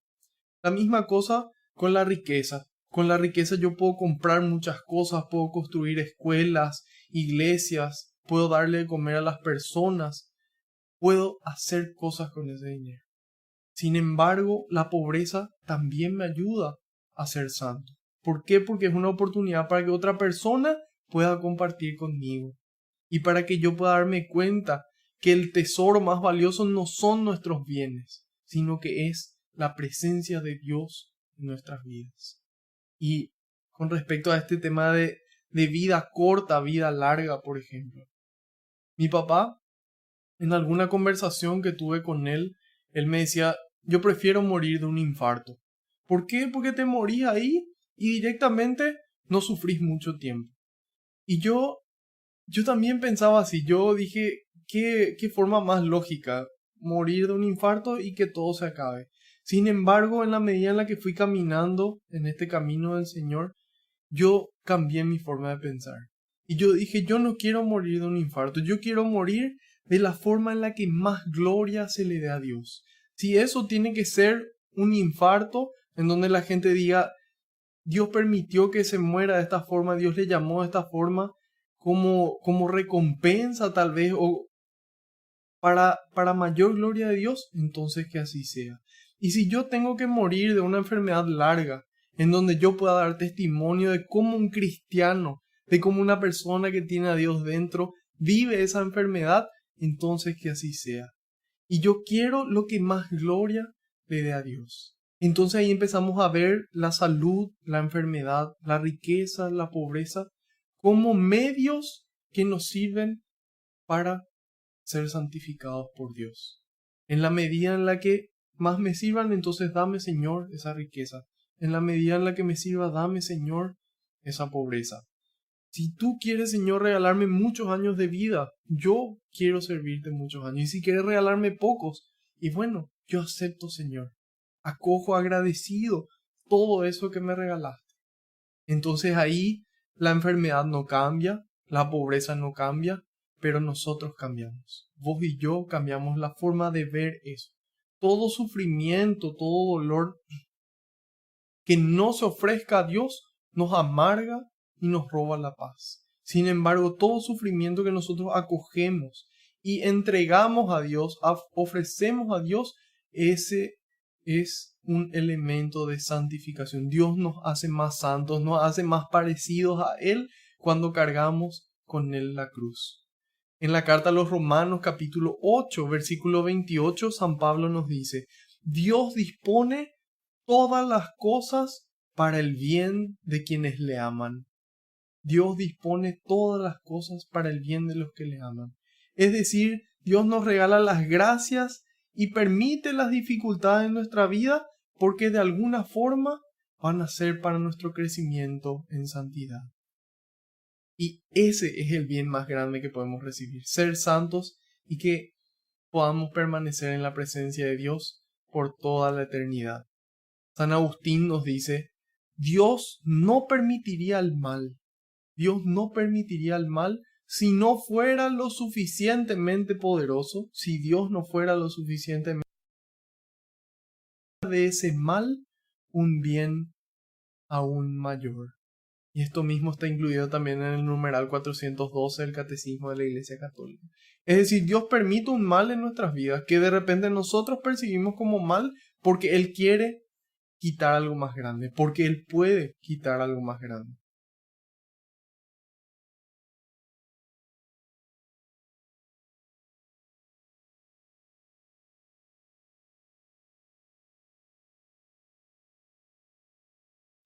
La misma cosa con la riqueza. Con la riqueza yo puedo comprar muchas cosas, puedo construir escuelas, iglesias, puedo darle de comer a las personas, puedo hacer cosas con ese dinero. Sin embargo, la pobreza también me ayuda a ser santo. ¿Por qué? Porque es una oportunidad para que otra persona pueda compartir conmigo y para que yo pueda darme cuenta que el tesoro más valioso no son nuestros bienes, sino que es la presencia de Dios en nuestras vidas. Y con respecto a este tema de vida corta, vida larga, por ejemplo, mi papá, en alguna conversación que tuve con él me decía, yo prefiero morir de un infarto. ¿Por qué? Porque te morís ahí y directamente no sufrís mucho tiempo. Y yo también pensaba así, yo dije, ¿qué forma más lógica? Morir de un infarto y que todo se acabe. Sin embargo, en la medida en la que fui caminando en este camino del Señor, yo cambié mi forma de pensar. Y yo dije, yo no quiero morir de un infarto, yo quiero morir de la forma en la que más gloria se le dé a Dios. Si eso tiene que ser un infarto en donde la gente diga, Dios permitió que se muera de esta forma, Dios le llamó de esta forma, como recompensa tal vez, o para mayor gloria de Dios, entonces que así sea. Y si yo tengo que morir de una enfermedad larga, en donde yo pueda dar testimonio de cómo un cristiano, de cómo una persona que tiene a Dios dentro vive esa enfermedad, entonces que así sea. Y yo quiero lo que más gloria le dé a Dios. Entonces ahí empezamos a ver la salud, la enfermedad, la riqueza, la pobreza, como medios que nos sirven para ser santificados por Dios. En la medida en la que más me sirvan, entonces dame, Señor, esa riqueza. En la medida en la que me sirva, dame, Señor, esa pobreza. Si tú quieres, Señor, regalarme muchos años de vida, yo quiero servirte muchos años. Y si quieres regalarme pocos, y bueno, yo acepto, Señor. Acojo agradecido todo eso que me regalaste. Entonces ahí la enfermedad no cambia, la pobreza no cambia, pero nosotros cambiamos. Vos y yo cambiamos la forma de ver eso. Todo sufrimiento, todo dolor que no se ofrezca a Dios nos amarga y nos roba la paz. Sin embargo, todo sufrimiento que nosotros acogemos y entregamos a Dios, ofrecemos a Dios, ese es un elemento de santificación. Dios nos hace más santos, nos hace más parecidos a Él cuando cargamos con Él la cruz. En la carta a los Romanos capítulo 8, versículo 28, San Pablo nos dice, Dios dispone todas las cosas para el bien de quienes le aman. Dios dispone todas las cosas para el bien de los que le aman. Es decir, Dios nos regala las gracias y permite las dificultades en nuestra vida porque de alguna forma van a ser para nuestro crecimiento en santidad. Y ese es el bien más grande que podemos recibir, ser santos y que podamos permanecer en la presencia de Dios por toda la eternidad. San Agustín nos dice, Dios no permitiría el mal. Dios no permitiría el mal si no fuera lo suficientemente poderoso, si Dios no fuera lo suficientemente de ese mal un bien aún mayor. Y esto mismo está incluido también en el numeral 412 del Catecismo de la Iglesia Católica. Es decir, Dios permite un mal en nuestras vidas que de repente nosotros percibimos como mal porque Él quiere quitar algo más grande, porque Él puede quitar algo más grande.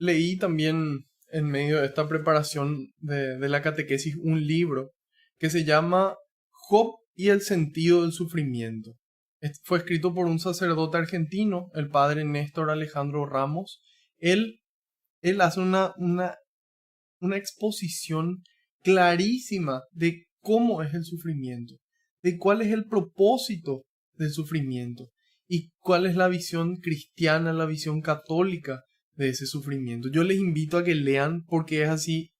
Leí también en medio de esta preparación de la catequesis un libro que se llama Job y el sentido del sufrimiento. Fue escrito por un sacerdote argentino, el padre Néstor Alejandro Ramos. Él hace una exposición clarísima de cómo es el sufrimiento, de cuál es el propósito del sufrimiento y cuál es la visión cristiana, la visión católica de ese sufrimiento. Yo les invito a que lean porque es así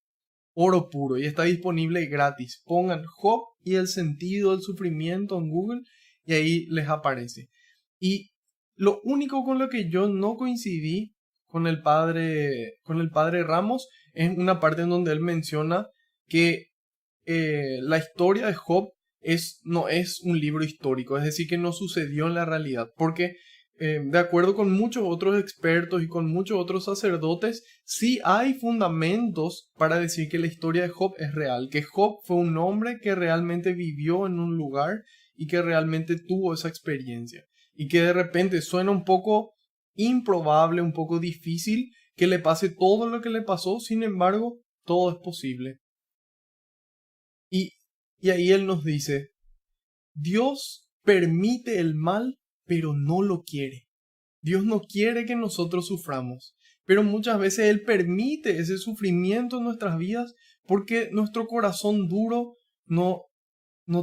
oro puro y está disponible gratis. Pongan Job y el sentido del sufrimiento en Google y ahí les aparece. Y lo único con lo que yo no coincidí con el padre Ramos es una parte en donde él menciona que la historia de Job no es un libro histórico, es decir, que no sucedió en la realidad, porque de acuerdo con muchos otros expertos y con muchos otros sacerdotes, sí hay fundamentos para decir que la historia de Job es real, que Job fue un hombre que realmente vivió en un lugar y que realmente tuvo esa experiencia, y que de repente suena un poco improbable, un poco difícil que le pase todo lo que le pasó, sin embargo, todo es posible. Y ahí él nos dice, Dios permite el mal, pero no lo quiere. Dios no quiere que nosotros suframos, pero muchas veces Él permite ese sufrimiento en nuestras vidas porque nuestro corazón duro no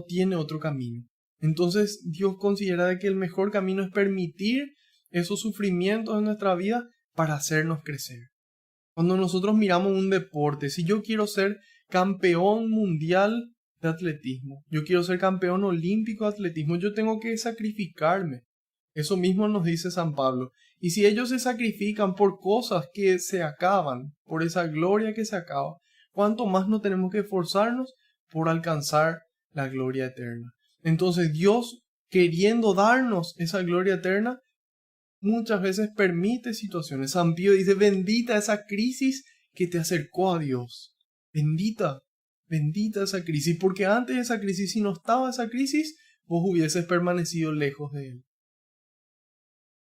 tiene otro camino. Entonces Dios considera de que el mejor camino es permitir esos sufrimientos en nuestra vida para hacernos crecer. Cuando nosotros miramos un deporte, si yo quiero ser campeón mundial de atletismo, yo quiero ser campeón olímpico de atletismo, yo tengo que sacrificarme. Eso mismo nos dice San Pablo. Y si ellos se sacrifican por cosas que se acaban, por esa gloria que se acaba, ¿cuánto más no tenemos que esforzarnos por alcanzar la gloria eterna? Entonces Dios, queriendo darnos esa gloria eterna, muchas veces permite situaciones. San Pío dice, bendita esa crisis que te acercó a Dios. Bendita esa crisis, porque antes de esa crisis, si no estaba esa crisis, vos hubieses permanecido lejos de Él.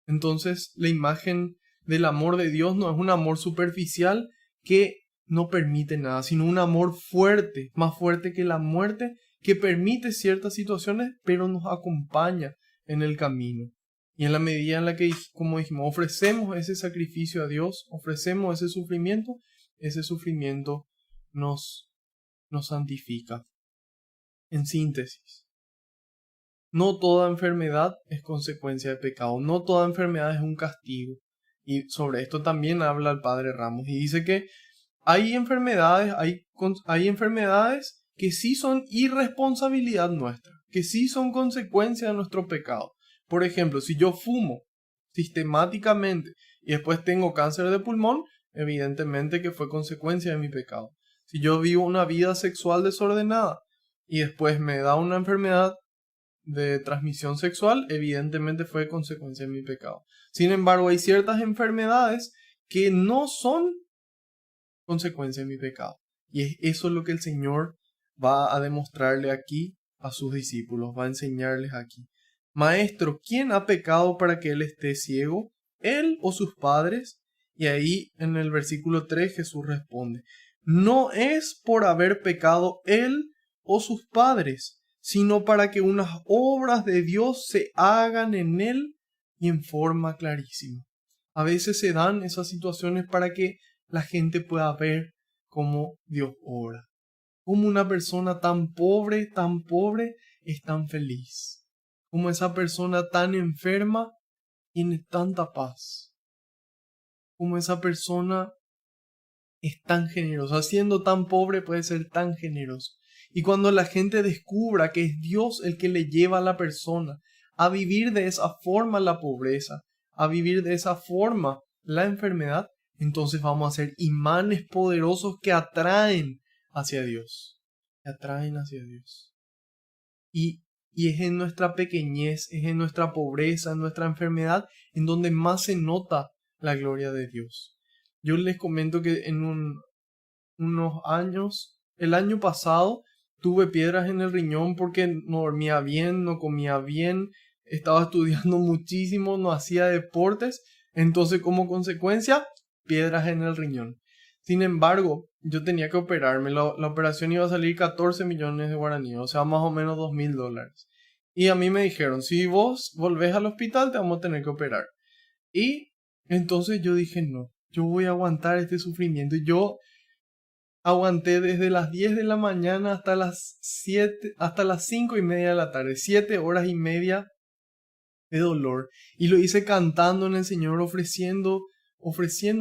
Entonces, la imagen del amor de Dios no es un amor superficial que no permite nada, sino un amor fuerte, más fuerte que la muerte, que permite ciertas situaciones, pero nos acompaña en el camino. Y en la medida en la que, como dijimos, ofrecemos ese sacrificio a Dios, ofrecemos ese sufrimiento nos santifica. En síntesis, no toda enfermedad es consecuencia de pecado, no toda enfermedad es un castigo. Y sobre esto también habla el padre Ramos y dice que hay enfermedades que sí son irresponsabilidad nuestra, que sí son consecuencia de nuestro pecado. Por ejemplo, si yo fumo sistemáticamente y después tengo cáncer de pulmón, evidentemente que fue consecuencia de mi pecado. Si yo vivo una vida sexual desordenada y después me da una enfermedad de transmisión sexual, evidentemente fue consecuencia de mi pecado. Sin embargo, hay ciertas enfermedades que no son consecuencia de mi pecado. Y eso es lo que el Señor va a demostrarle aquí a sus discípulos, va a enseñarles aquí. Maestro, ¿quién ha pecado para que él esté ciego? ¿Él o sus padres? Y ahí en el versículo 3 Jesús responde, no es por haber pecado él o sus padres, sino para que unas obras de Dios se hagan en él y en forma clarísima. A veces se dan esas situaciones para que la gente pueda ver cómo Dios obra. Cómo una persona tan pobre es tan feliz. Cómo esa persona tan enferma tiene tanta paz. Cómo esa persona es tan generosa. Siendo tan pobre puede ser tan generoso. Y cuando la gente descubra que es Dios el que le lleva a la persona a vivir de esa forma la pobreza, a vivir de esa forma la enfermedad, entonces vamos a ser imanes poderosos que atraen hacia Dios. Que atraen hacia Dios. Y es en nuestra pequeñez, es en nuestra pobreza, en nuestra enfermedad, en donde más se nota la gloria de Dios. Yo les comento que en unos años, el año pasado, tuve piedras en el riñón porque no dormía bien, no comía bien, estaba estudiando muchísimo, no hacía deportes. Entonces, como consecuencia, piedras en el riñón. Sin embargo, yo tenía que operarme. La operación iba a salir 14 millones de guaraníes, o sea, más o menos $2.000. Y a mí me dijeron, si vos volvés al hospital, te vamos a tener que operar. Y entonces yo dije, no, yo voy a aguantar este sufrimiento. Y yo aguanté desde las 10 de la mañana hasta las 7, hasta las 5:30 de la tarde, 7 horas y media de dolor. Y lo hice cantando en el Señor, ofreciendo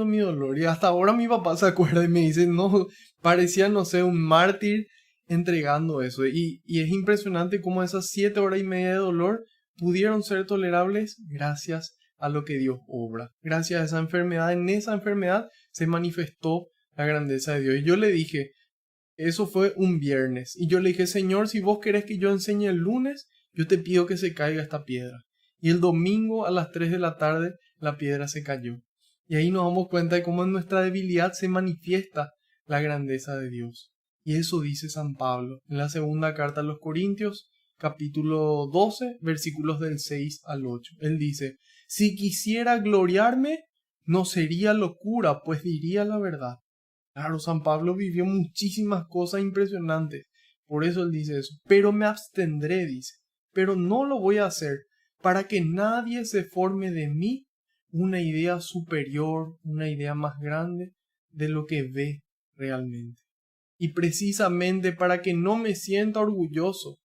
mi dolor. Y hasta ahora mi papá se acuerda y me dice, no, parecía, no sé, un mártir entregando eso. Y es impresionante cómo esas 7 horas y media de dolor pudieron ser tolerables gracias a lo que Dios obra. Gracias a esa enfermedad, en esa enfermedad se manifestó la grandeza de Dios. Y yo le dije, eso fue un viernes. Y yo le dije, Señor, si vos querés que yo enseñe el lunes, yo te pido que se caiga esta piedra. Y el domingo a las 3 de la tarde la piedra se cayó. Y ahí nos damos cuenta de cómo en nuestra debilidad se manifiesta la grandeza de Dios. Y eso dice San Pablo en la segunda carta a los Corintios, capítulo 12, versículos del 6 al 8. Él dice, si quisiera gloriarme, no sería locura, pues diría la verdad. Claro, San Pablo vivió muchísimas cosas impresionantes. Por eso él dice eso. Pero me abstendré, dice. Pero no lo voy a hacer para que nadie se forme de mí una idea superior, una idea más grande de lo que ve realmente. Y precisamente para que no me sienta orgulloso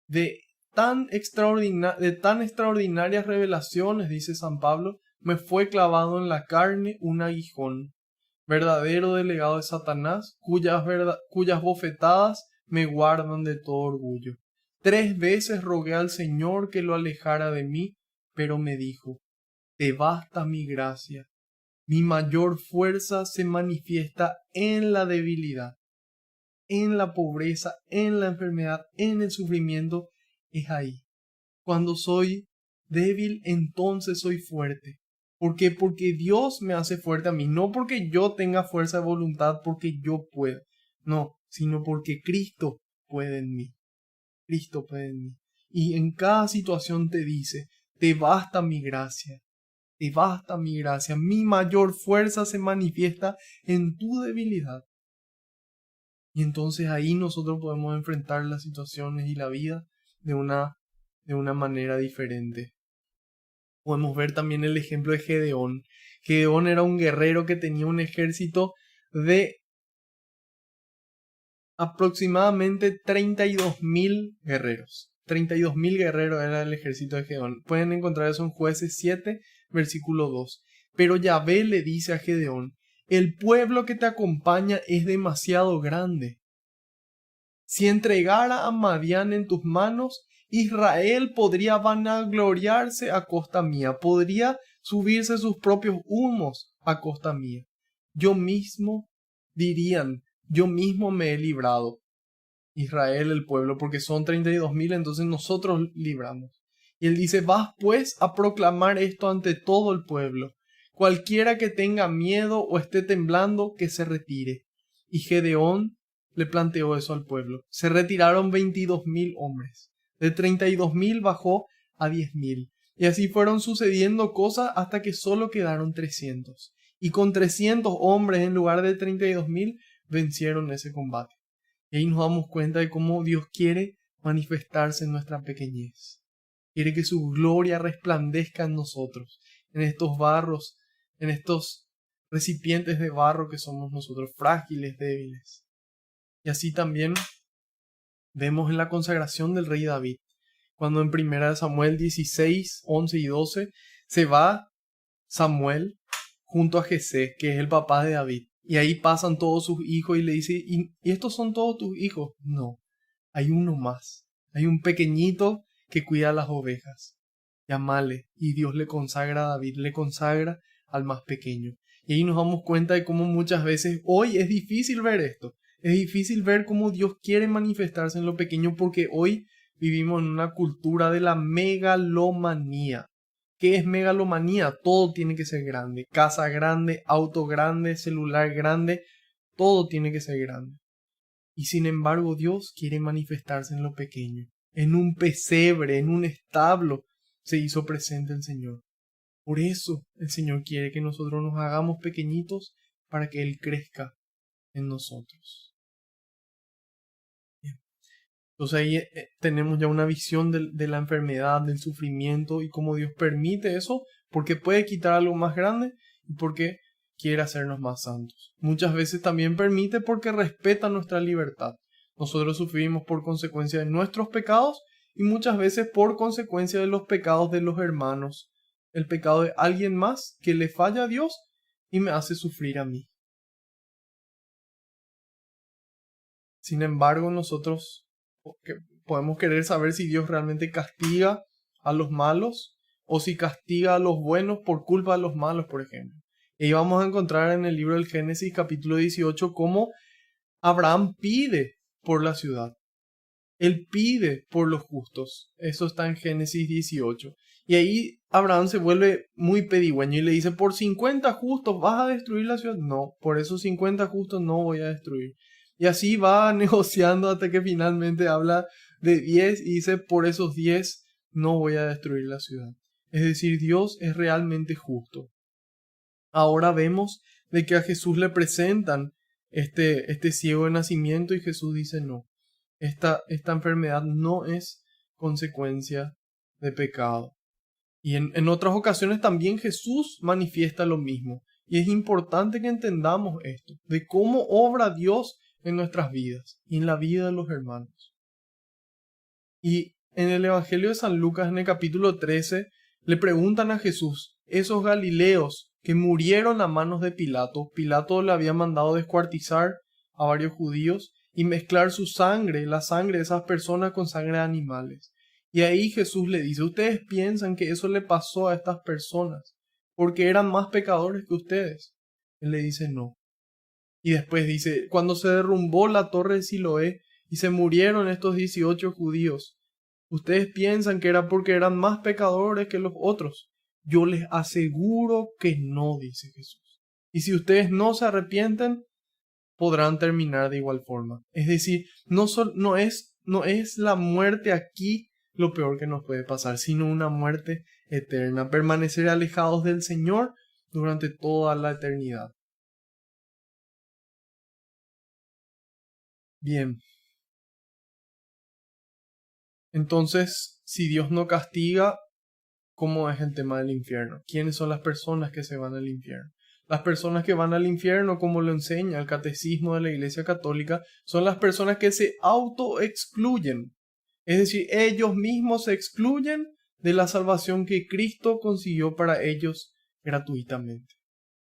de tan extraordinarias revelaciones, dice San Pablo, me fue clavado en la carne un aguijón, verdadero delegado de Satanás, cuyas bofetadas me guardan de todo orgullo. 3 veces rogué al Señor que lo alejara de mí, pero me dijo, te basta mi gracia. Mi mayor fuerza se manifiesta en la debilidad, en la pobreza, en la enfermedad, en el sufrimiento. Es ahí. Cuando soy débil, entonces soy fuerte. ¿Por qué? Porque Dios me hace fuerte a mí. No porque yo tenga fuerza de voluntad, porque yo puedo. No, sino porque Cristo puede en mí. Cristo puede en mí. Y en cada situación te dice, te basta mi gracia. Te basta mi gracia. Mi mayor fuerza se manifiesta en tu debilidad. Y entonces ahí nosotros podemos enfrentar las situaciones y la vida de una manera diferente. Podemos ver también el ejemplo de Gedeón. Gedeón era un guerrero que tenía un ejército de aproximadamente 32.000 guerreros. 32.000 guerreros era el ejército de Gedeón. Pueden encontrar eso en Jueces 7, versículo 2. Pero Yahvé le dice a Gedeón, el pueblo que te acompaña es demasiado grande. Si entregara a Madián en tus manos, Israel podría vanagloriarse a costa mía, podría subirse sus propios humos a costa mía. Yo mismo me he librado. Israel, el pueblo, porque son 32.000, entonces nosotros libramos. Y él dice, vas pues a proclamar esto ante todo el pueblo. Cualquiera que tenga miedo o esté temblando, que se retire. Y Gedeón le planteó eso al pueblo. Se retiraron 22.000 hombres. De 32.000 bajó a 10.000. Y así fueron sucediendo cosas hasta que solo quedaron 300. Y con 300 hombres en lugar de 32.000 vencieron ese combate. Y ahí nos damos cuenta de cómo Dios quiere manifestarse en nuestra pequeñez. Quiere que su gloria resplandezca en nosotros, en estos barros, en estos recipientes de barro que somos nosotros, frágiles, débiles. Y así también vemos en la consagración del rey David, cuando en 1 Samuel 16, 11 y 12 se va Samuel junto a Jesé, que es el papá de David. Y ahí pasan todos sus hijos y le dice, ¿y estos son todos tus hijos? No, hay uno más. Hay un pequeñito que cuida las ovejas. Llámale. Y Dios le consagra a David, le consagra al más pequeño. Y ahí nos damos cuenta de cómo muchas veces hoy es difícil ver esto. Es difícil ver cómo Dios quiere manifestarse en lo pequeño porque hoy vivimos en una cultura de la megalomanía. ¿Qué es megalomanía? Todo tiene que ser grande. Casa grande, auto grande, celular grande. Todo tiene que ser grande. Y sin embargo Dios quiere manifestarse en lo pequeño. En un pesebre, en un establo se hizo presente el Señor. Por eso el Señor quiere que nosotros nos hagamos pequeñitos para que Él crezca en nosotros. Entonces ahí tenemos ya una visión de la enfermedad, del sufrimiento y cómo Dios permite eso porque puede quitar algo más grande y porque quiere hacernos más santos. Muchas veces también permite porque respeta nuestra libertad. Nosotros sufrimos por consecuencia de nuestros pecados y muchas veces por consecuencia de los pecados de los hermanos. El pecado de alguien más que le falla a Dios y me hace sufrir a mí. Sin embargo, nosotros podemos querer saber si Dios realmente castiga a los malos o si castiga a los buenos por culpa de los malos, por ejemplo. Y vamos a encontrar en el libro del Génesis capítulo 18 cómo Abraham pide por la ciudad. Él pide por los justos. Eso está en Génesis 18. Y ahí Abraham se vuelve muy pedigüeño y le dice, por 50 justos vas a destruir la ciudad. No, por esos 50 justos no voy a destruir. Y así va negociando hasta que finalmente habla de 10 y dice, por esos 10 no voy a destruir la ciudad. Es decir, Dios es realmente justo. Ahora vemos de que a Jesús le presentan este ciego de nacimiento y Jesús dice no. Esta enfermedad no es consecuencia de pecado. Y en otras ocasiones también Jesús manifiesta lo mismo. Y es importante que entendamos esto, de cómo obra Dios en nuestras vidas y en la vida de los hermanos. Y en el Evangelio de San Lucas, en el capítulo 13, le preguntan a Jesús, esos galileos que murieron a manos de Pilato, Pilato le había mandado descuartizar a varios judíos y mezclar su sangre, la sangre de esas personas con sangre de animales. Y ahí Jesús le dice, ustedes piensan que eso le pasó a estas personas porque eran más pecadores que ustedes. Él le dice no. Y después dice, cuando se derrumbó la torre de Siloé y se murieron estos 18 judíos, ustedes piensan que era porque eran más pecadores que los otros. Yo les aseguro que no, dice Jesús. Y si ustedes no se arrepienten, podrán terminar de igual forma. Es decir, no es la muerte aquí lo peor que nos puede pasar, sino una muerte eterna, permanecer alejados del Señor durante toda la eternidad. Bien. Entonces, si Dios no castiga, ¿cómo es el tema del infierno? ¿Quiénes son las personas que se van al infierno? Las personas que van al infierno, como lo enseña el catecismo de la Iglesia Católica, son las personas que se autoexcluyen. Es decir, ellos mismos se excluyen de la salvación que Cristo consiguió para ellos gratuitamente.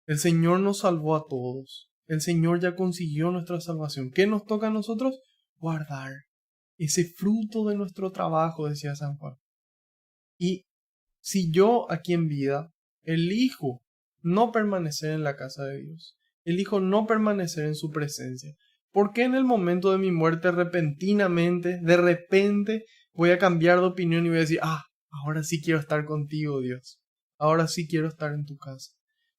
El Señor nos salvó a todos. El Señor ya consiguió nuestra salvación. ¿Qué nos toca a nosotros? Guardar ese fruto de nuestro trabajo, decía San Juan. Y si yo aquí en vida elijo no permanecer en la casa de Dios, elijo no permanecer en su presencia, ¿por qué en el momento de mi muerte repentinamente, de repente, voy a cambiar de opinión y voy a decir, ahora sí quiero estar contigo, Dios, ahora sí quiero estar en tu casa?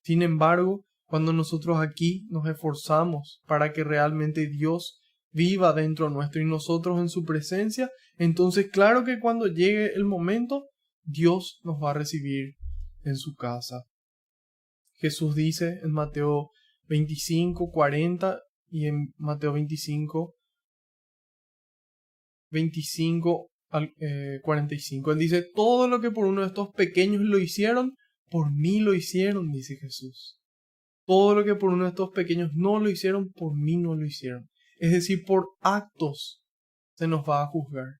Sin embargo, cuando nosotros aquí nos esforzamos para que realmente Dios viva dentro nuestro y nosotros en su presencia, entonces claro que cuando llegue el momento, Dios nos va a recibir en su casa. Jesús dice en Mateo 25, 40 y en Mateo 25, 25 al 45. Él dice, todo lo que por uno de estos pequeños lo hicieron, por mí lo hicieron, dice Jesús. Todo lo que por uno de estos pequeños no lo hicieron, por mí no lo hicieron. Es decir, por actos se nos va a juzgar.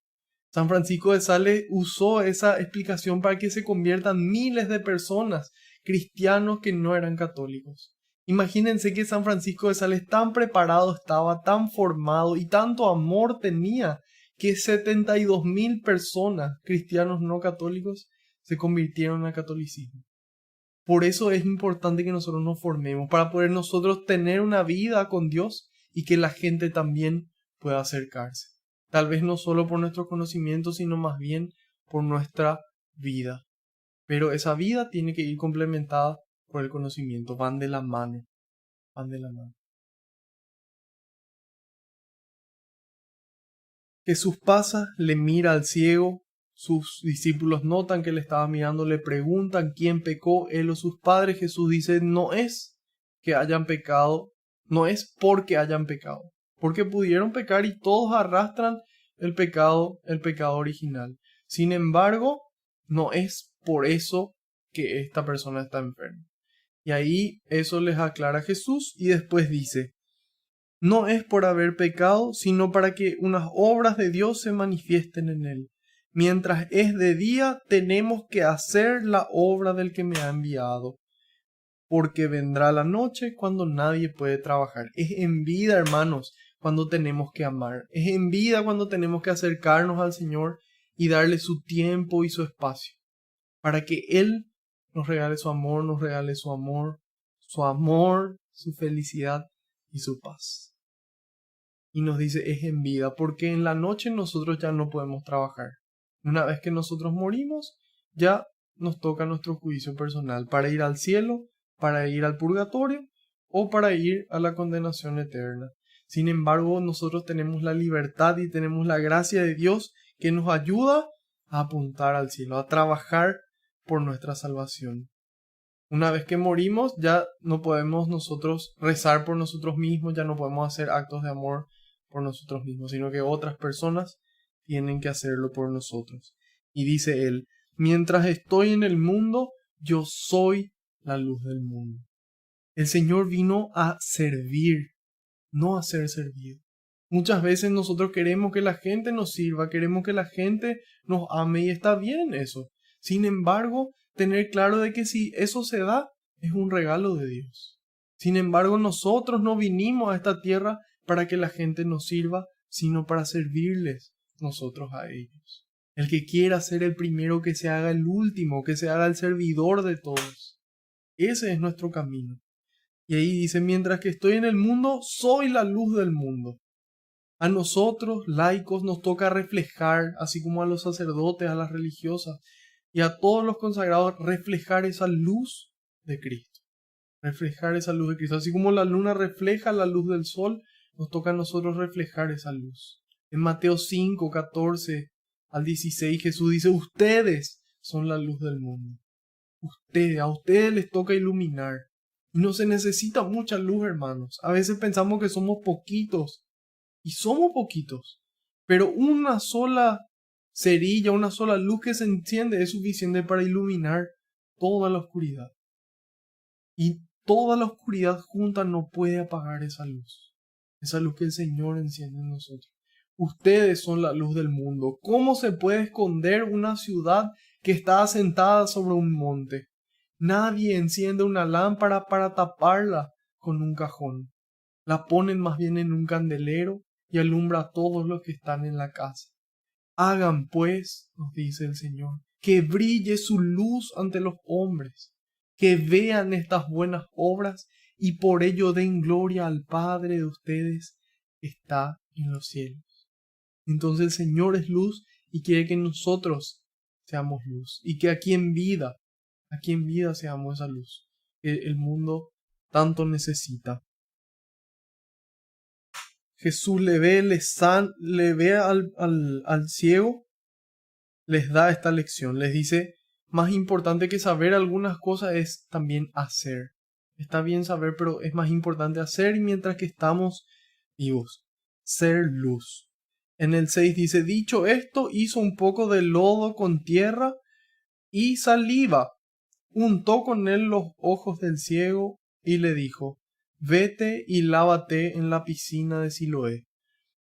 San Francisco de Sales usó esa explicación para que se conviertan miles de personas, cristianos que no eran católicos. Imagínense que San Francisco de Sales tan preparado estaba, tan formado y tanto amor tenía, que 72.000 personas, cristianos no católicos, se convirtieron al catolicismo. Por eso es importante que nosotros nos formemos, para poder nosotros tener una vida con Dios y que la gente también pueda acercarse. Tal vez no solo por nuestro conocimiento, sino más bien por nuestra vida. Pero esa vida tiene que ir complementada por el conocimiento. Van de la mano. Van de la mano. Jesús pasa, le mira al ciego. Sus discípulos notan que le estaba mirando, le preguntan quién pecó, él o sus padres. Jesús dice, no es que hayan pecado no es porque hayan pecado, porque pudieron pecar y todos arrastran el pecado original. Sin embargo, no es por eso que esta persona está enferma. Y ahí eso les aclara Jesús y después dice, no es por haber pecado, sino para que unas obras de Dios se manifiesten en él. Mientras es de día, tenemos que hacer la obra del que me ha enviado, porque vendrá la noche cuando nadie puede trabajar. Es en vida, hermanos, cuando tenemos que amar. Es en vida cuando tenemos que acercarnos al Señor y darle su tiempo y su espacio, para que Él nos regale su amor, su felicidad y su paz. Y nos dice, es en vida, porque en la noche nosotros ya no podemos trabajar. Una vez que nosotros morimos, ya nos toca nuestro juicio personal para ir al cielo, para ir al purgatorio o para ir a la condenación eterna. Sin embargo, nosotros tenemos la libertad y tenemos la gracia de Dios que nos ayuda a apuntar al cielo, a trabajar por nuestra salvación. Una vez que morimos, ya no podemos nosotros rezar por nosotros mismos, ya no podemos hacer actos de amor por nosotros mismos, sino que otras personas tienen que hacerlo por nosotros. Y dice él, mientras estoy en el mundo, yo soy la luz del mundo. El Señor vino a servir, no a ser servido. Muchas veces nosotros queremos que la gente nos sirva, queremos que la gente nos ame y está bien eso. Sin embargo, tener claro de que si eso se da, es un regalo de Dios. Sin embargo, nosotros no vinimos a esta tierra para que la gente nos sirva, sino para servirles nosotros a ellos. El que quiera ser el primero, que se haga el último, que se haga el servidor de todos. Ese es nuestro camino. Y ahí dice, mientras que estoy en el mundo, soy la luz del mundo. A nosotros, laicos, nos toca reflejar, así como a los sacerdotes, a las religiosas y a todos los consagrados, reflejar esa luz de Cristo. Reflejar esa luz de Cristo. Así como la luna refleja la luz del sol, nos toca a nosotros reflejar esa luz. En Mateo 5, 14 al 16, Jesús dice, ustedes son la luz del mundo. A ustedes les toca iluminar. Y no se necesita mucha luz, hermanos. A veces pensamos que somos poquitos. Y somos poquitos. Pero una sola cerilla, una sola luz que se enciende es suficiente para iluminar toda la oscuridad. Y toda la oscuridad junta no puede apagar esa luz. Esa luz que el Señor enciende en nosotros. Ustedes son la luz del mundo. ¿Cómo se puede esconder una ciudad que está asentada sobre un monte? Nadie enciende una lámpara para taparla con un cajón. La ponen más bien en un candelero y alumbra a todos los que están en la casa. Hagan pues, nos dice el Señor, que brille su luz ante los hombres, que vean estas buenas obras y por ello den gloria al Padre de ustedes que está en los cielos. Entonces el Señor es luz y quiere que nosotros seamos luz y que aquí en vida seamos esa luz que el mundo tanto necesita. Jesús le ve al ciego, les da esta lección, les dice, más importante que saber algunas cosas es también hacer. Está bien saber, pero es más importante hacer, y mientras que estamos vivos, ser luz. En el 6 dice, dicho esto, hizo un poco de lodo con tierra y saliva, untó con él los ojos del ciego y le dijo, vete y lávate en la piscina de Siloé.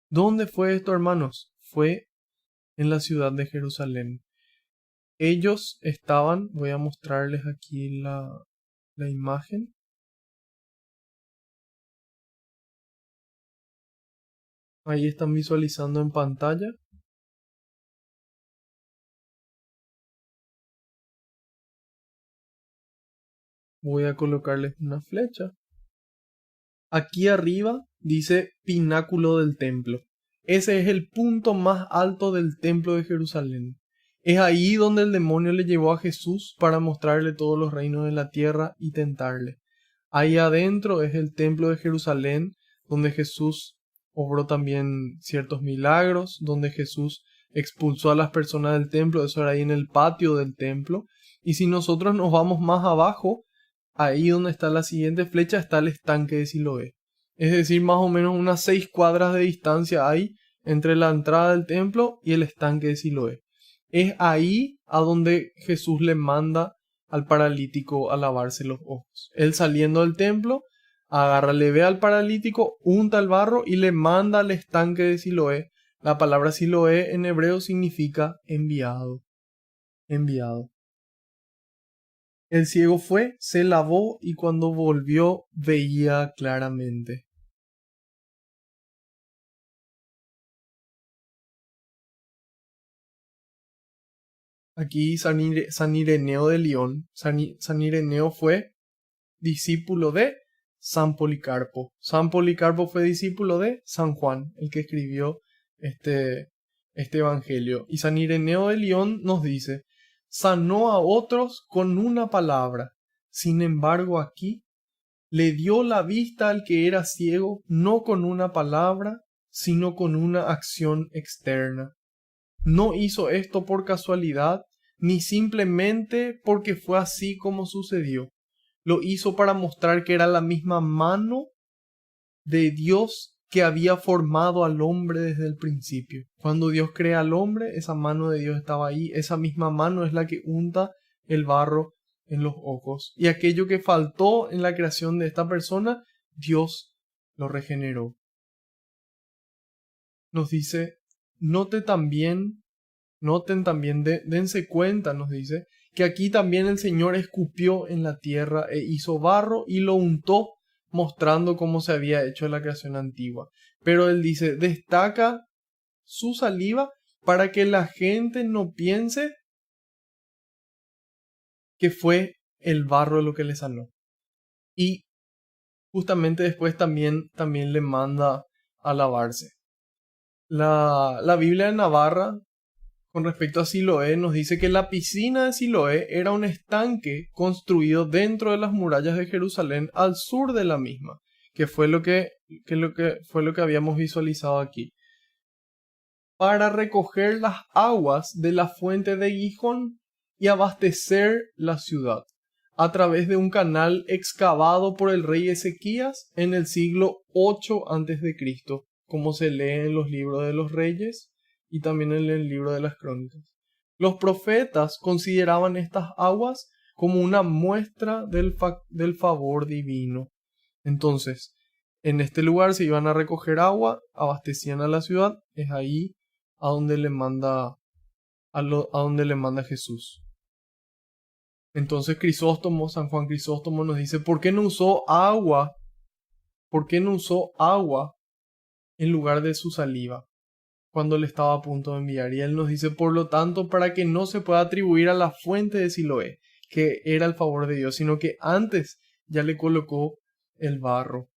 ¿Dónde fue esto, hermanos? Fue en la ciudad de Jerusalén. Ellos estaban, voy a mostrarles aquí la imagen. Ahí están visualizando en pantalla. Voy a colocarles una flecha. Aquí arriba dice pináculo del templo. Ese es el punto más alto del templo de Jerusalén. Es ahí donde el demonio le llevó a Jesús para mostrarle todos los reinos de la tierra y tentarle. Ahí adentro es el templo de Jerusalén, donde Jesús obró también ciertos milagros, donde Jesús expulsó a las personas del templo. Eso era ahí en el patio del templo. Y si nosotros nos vamos más abajo, ahí donde está la siguiente flecha está el estanque de Siloé. Es decir, más o menos unas 6 cuadras de distancia hay entre la entrada del templo y el estanque de Siloé. Es ahí a donde Jesús le manda al paralítico a lavarse los ojos. Él saliendo del templo, agarra, le ve al paralítico, unta el barro y le manda al estanque de Siloé. La palabra Siloé en hebreo significa enviado. Enviado. El ciego fue, se lavó y cuando volvió veía claramente. Aquí San Ireneo de León. San Ireneo fue discípulo de San Policarpo. San Policarpo fue discípulo de San Juan, el que escribió este evangelio. Y San Ireneo de León nos dice: sanó a otros con una palabra. Sin embargo, aquí le dio la vista al que era ciego, no con una palabra, sino con una acción externa. No hizo esto por casualidad, ni simplemente porque fue así como sucedió. Lo hizo para mostrar que era la misma mano de Dios que había formado al hombre desde el principio. Cuando Dios crea al hombre, esa mano de Dios estaba ahí. Esa misma mano es la que unta el barro en los ojos. Y aquello que faltó en la creación de esta persona, Dios lo regeneró. Nos dice: noten también, dense cuenta, nos dice, que aquí también el Señor escupió en la tierra e hizo barro y lo untó, mostrando cómo se había hecho la creación antigua. Pero él dice, destaca su saliva para que la gente no piense que fue el barro lo que le sanó. Y justamente después también le manda a lavarse. La Biblia de Navarra, con respecto a Siloé, nos dice que la piscina de Siloé era un estanque construido dentro de las murallas de Jerusalén al sur de la misma, que fue lo que habíamos visualizado aquí, para recoger las aguas de la fuente de Gihón y abastecer la ciudad a través de un canal excavado por el rey Ezequías en el siglo 8 a.C., como se lee en los libros de los reyes y también en el libro de las crónicas. Los profetas consideraban estas aguas como una muestra del favor divino. Entonces, en este lugar se iban a recoger agua, abastecían a la ciudad, es ahí a donde le manda Jesús. Entonces San Juan Crisóstomo nos dice, ¿por qué no usó agua? ¿Por qué no usó agua en lugar de su saliva cuando le estaba a punto de enviar? Y él nos dice, por lo tanto, para que no se pueda atribuir a la fuente de Siloé, que era el favor de Dios, sino que antes ya le colocó el barro.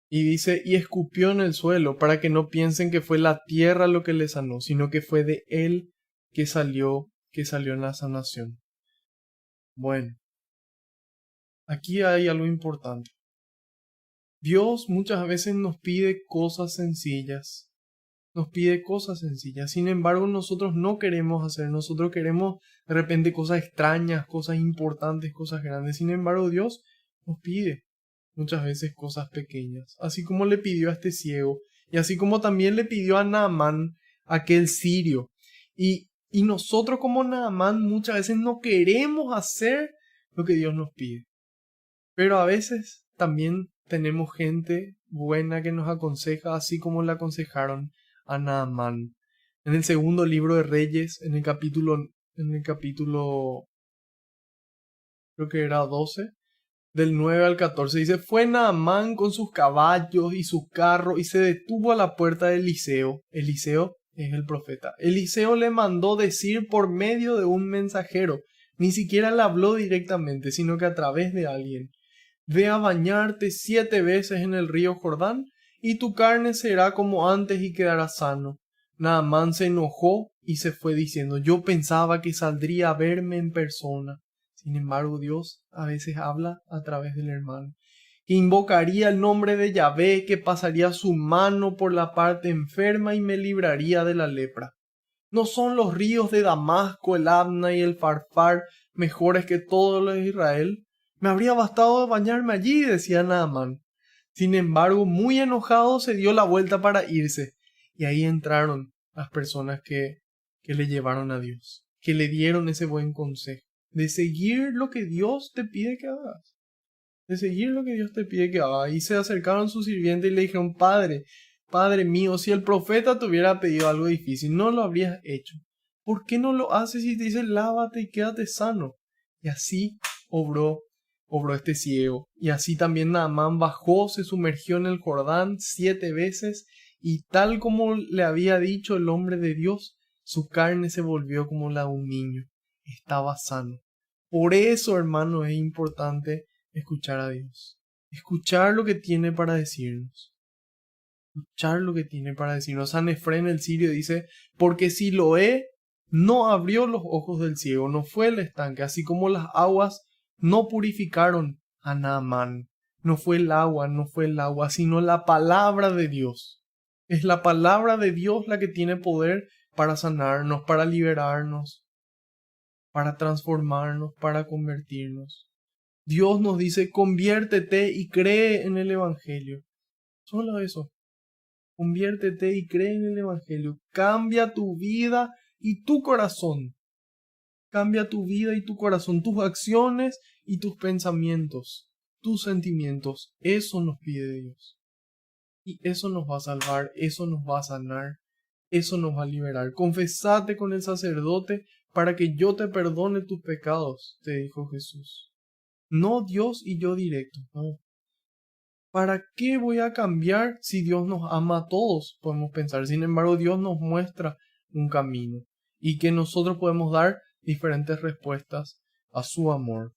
Y dice, y escupió en el suelo, para que no piensen que fue la tierra lo que le sanó, sino que fue de él que salió en la sanación. Bueno, aquí hay algo importante. Dios muchas veces nos pide cosas sencillas. Sin embargo, nosotros no queremos hacer. Nosotros queremos de repente cosas extrañas, cosas importantes, cosas grandes. Sin embargo, Dios nos pide muchas veces cosas pequeñas. Así como le pidió a este ciego. Y así como también le pidió a Naamán, aquel sirio. Y nosotros como Naamán muchas veces no queremos hacer lo que Dios nos pide. Pero a veces también tenemos gente buena que nos aconseja, así como le aconsejaron a Naamán. En el segundo libro de Reyes, en el capítulo creo que era 12, del 9 al 14, dice, fue Naamán con sus caballos y su carro y se detuvo a la puerta de Eliseo. Eliseo es el profeta. Eliseo le mandó decir por medio de un mensajero, ni siquiera le habló directamente, sino que a través de alguien, ve a bañarte 7 veces en el río Jordán, y tu carne será como antes y quedarás sano. Naamán se enojó y se fue diciendo, yo pensaba que saldría a verme en persona. Sin embargo, Dios a veces habla a través del hermano. Que invocaría el nombre de Yahvé, que pasaría su mano por la parte enferma y me libraría de la lepra. ¿No son los ríos de Damasco, el Abna y el Farfar mejores que todos los de Israel? Me habría bastado bañarme allí, decía Naamán. Sin embargo, muy enojado, se dio la vuelta para irse. Y ahí entraron las personas que le llevaron a Dios, que le dieron ese buen consejo, de seguir lo que Dios te pide que hagas. De seguir lo que Dios te pide que hagas. Y se acercaron a su sirviente y le dijeron: Padre, Padre mío, si el profeta te hubiera pedido algo difícil, no lo habrías hecho. ¿Por qué no lo haces y te dice: lávate y quédate sano? Y así obró este ciego. Y así también Naamán bajó, se sumergió en el Jordán 7 veces, y tal como le había dicho el hombre de Dios, su carne se volvió como la de un niño. Estaba sano. Por eso, hermano, es importante escuchar a Dios. Escuchar lo que tiene para decirnos. Escuchar lo que tiene para decirnos. San Efrén el Sirio dice: porque Siloé no abrió los ojos del ciego, no fue el estanque, así como las aguas no purificaron a Naamán. No fue el agua, sino la palabra de Dios. Es la palabra de Dios la que tiene poder para sanarnos, para liberarnos, para transformarnos, para convertirnos. Dios nos dice: conviértete y cree en el Evangelio. Solo eso. Conviértete y cree en el Evangelio. Cambia tu vida y tu corazón. Cambia tu vida y tu corazón, tus acciones y tus pensamientos, tus sentimientos. Eso nos pide Dios. Y eso nos va a salvar, eso nos va a sanar, eso nos va a liberar. Confesate con el sacerdote para que yo te perdone tus pecados, te dijo Jesús. No Dios y yo directo, no. ¿Para qué voy a cambiar si Dios nos ama a todos? Podemos pensar. Sin embargo, Dios nos muestra un camino y que nosotros podemos dar diferentes respuestas a su amor.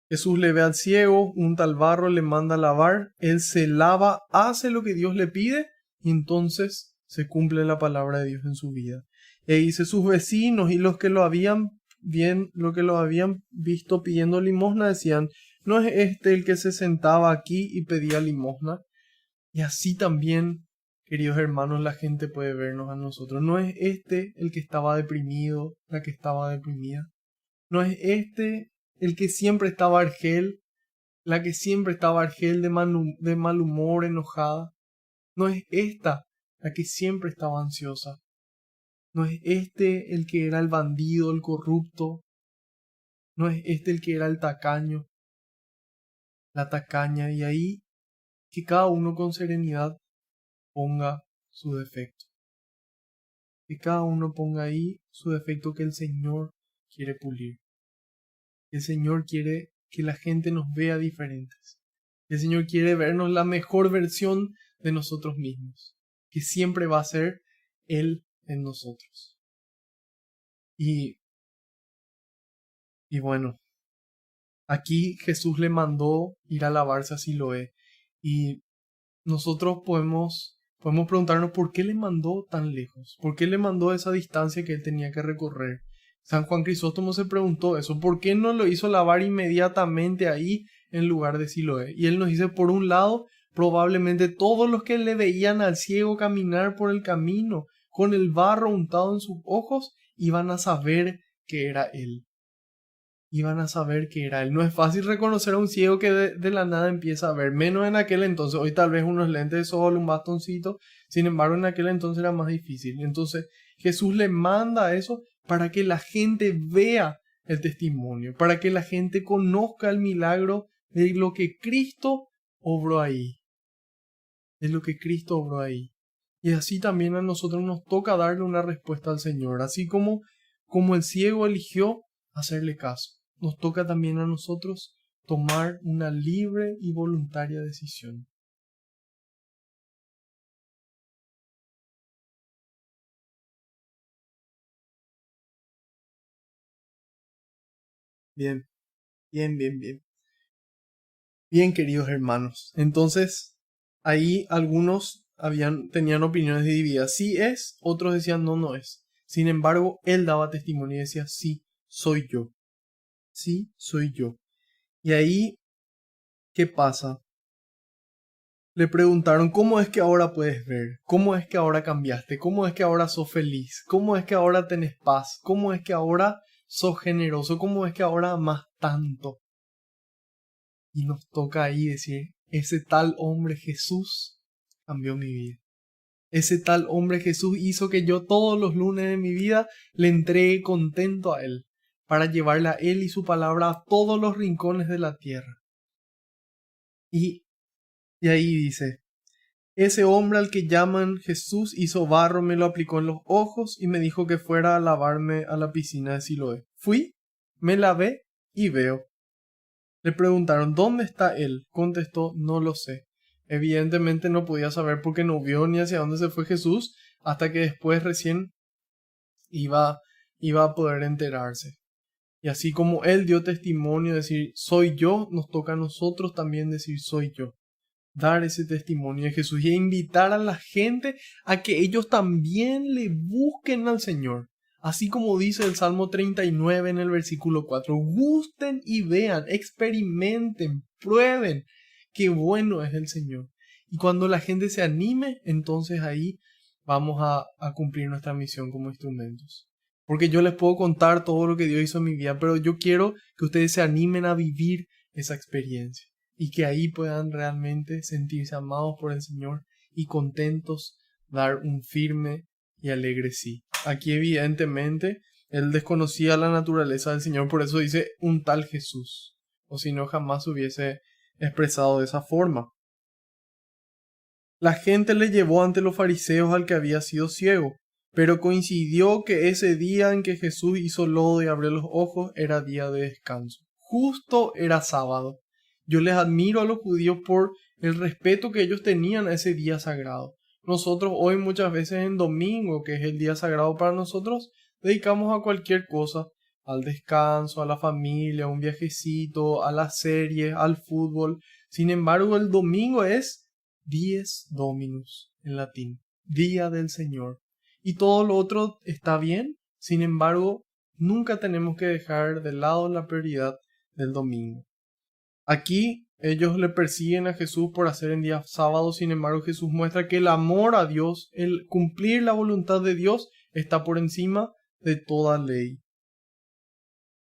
Jesús le ve al ciego, unta el barro, le manda a lavar, él se lava, hace lo que Dios le pide y entonces se cumple la palabra de Dios en su vida. Y dice: sus vecinos y los que lo habían visto pidiendo limosna decían: ¿no es este el que se sentaba aquí y pedía limosna? Y así también, queridos hermanos, la gente puede vernos a nosotros. ¿No es este el que estaba deprimido, la que estaba deprimida? ¿No es este el que siempre estaba argel, la que siempre estaba argel de mal humor, enojada? ¿No es esta la que siempre estaba ansiosa? ¿No es este el que era el bandido, el corrupto? ¿No es este el que era el tacaño, la tacaña? Y ahí que cada uno con serenidad ponga su defecto. Que cada uno ponga ahí su defecto que el Señor quiere pulir. El Señor quiere que la gente nos vea diferentes. El Señor quiere vernos la mejor versión de nosotros mismos, que siempre va a ser Él en nosotros. Y bueno, aquí Jesús le mandó ir a lavarse a Siloé. Y nosotros podemos preguntarnos: ¿por qué le mandó tan lejos? ¿Por qué le mandó esa distancia que él tenía que recorrer? San Juan Crisóstomo se preguntó eso: ¿por qué no lo hizo lavar inmediatamente ahí en lugar de Siloé? Y él nos dice: por un lado, probablemente todos los que le veían al ciego caminar por el camino con el barro untado en sus ojos iban a saber que era él. Iban a saber que era él. No es fácil reconocer a un ciego que de la nada empieza a ver, menos en aquel entonces. Hoy tal vez unos lentes de sol, un bastoncito. Sin embargo, en aquel entonces era más difícil. Entonces Jesús le manda eso para que la gente vea el testimonio, para que la gente conozca el milagro de lo que Cristo obró ahí. De lo que Cristo obró ahí. Y así también a nosotros nos toca darle una respuesta al Señor. Así como el ciego eligió hacerle caso, nos toca también a nosotros tomar una libre y voluntaria decisión. Bien, bien, bien, bien. Bien, queridos hermanos. Entonces, ahí algunos tenían opiniones divididas. Sí es, otros decían no, no es. Sin embargo, él daba testimonio y decía: sí, soy yo. Sí, soy yo. Y ahí, ¿qué pasa? Le preguntaron: ¿cómo es que ahora puedes ver? ¿Cómo es que ahora cambiaste? ¿Cómo es que ahora sos feliz? ¿Cómo es que ahora tenés paz? ¿Cómo es que ahora sos generoso, ¿cómo es que ahora amás tanto? Y nos toca ahí decir, ese tal hombre Jesús cambió mi vida. Ese tal hombre Jesús hizo que yo todos los lunes de mi vida le entregue contento a Él, para llevarle a Él y su palabra a todos los rincones de la tierra. Y ahí dice, ese hombre al que llaman Jesús hizo barro, me lo aplicó en los ojos y me dijo que fuera a lavarme a la piscina de Siloé. Fui, me lavé y veo. Le preguntaron, ¿dónde está él? Contestó, no lo sé. Evidentemente no podía saber porque no vio ni hacia dónde se fue Jesús, hasta que después recién iba a poder enterarse. Y así como él dio testimonio de decir, soy yo, nos toca a nosotros también decir, soy yo. Dar ese testimonio de Jesús y invitar a la gente a que ellos también le busquen al Señor. Así como dice el Salmo 39 en el versículo 4, gusten y vean, experimenten, prueben qué bueno es el Señor. Y cuando la gente se anime, entonces ahí vamos a cumplir nuestra misión como instrumentos. Porque yo les puedo contar todo lo que Dios hizo en mi vida, pero yo quiero que ustedes se animen a vivir esa experiencia y que ahí puedan realmente sentirse amados por el Señor y contentos, dar un firme y alegre sí. Aquí evidentemente él desconocía la naturaleza del Señor, por eso dice un tal Jesús, o si no jamás hubiese expresado de esa forma. La gente le llevó ante los fariseos al que había sido ciego, pero coincidió que ese día en que Jesús hizo lodo y abrió los ojos era día de descanso. Justo era sábado. Yo les admiro a los judíos por el respeto que ellos tenían a ese día sagrado. Nosotros hoy muchas veces en domingo, que es el día sagrado para nosotros, dedicamos a cualquier cosa, al descanso, a la familia, a un viajecito, a las series, al fútbol. Sin embargo, el domingo es Dies Dominus en latín, Día del Señor. Y todo lo otro está bien, sin embargo, nunca tenemos que dejar de lado la prioridad del domingo. Aquí ellos le persiguen a Jesús por hacer en día sábado, sin embargo Jesús muestra que el amor a Dios, el cumplir la voluntad de Dios, está por encima de toda ley.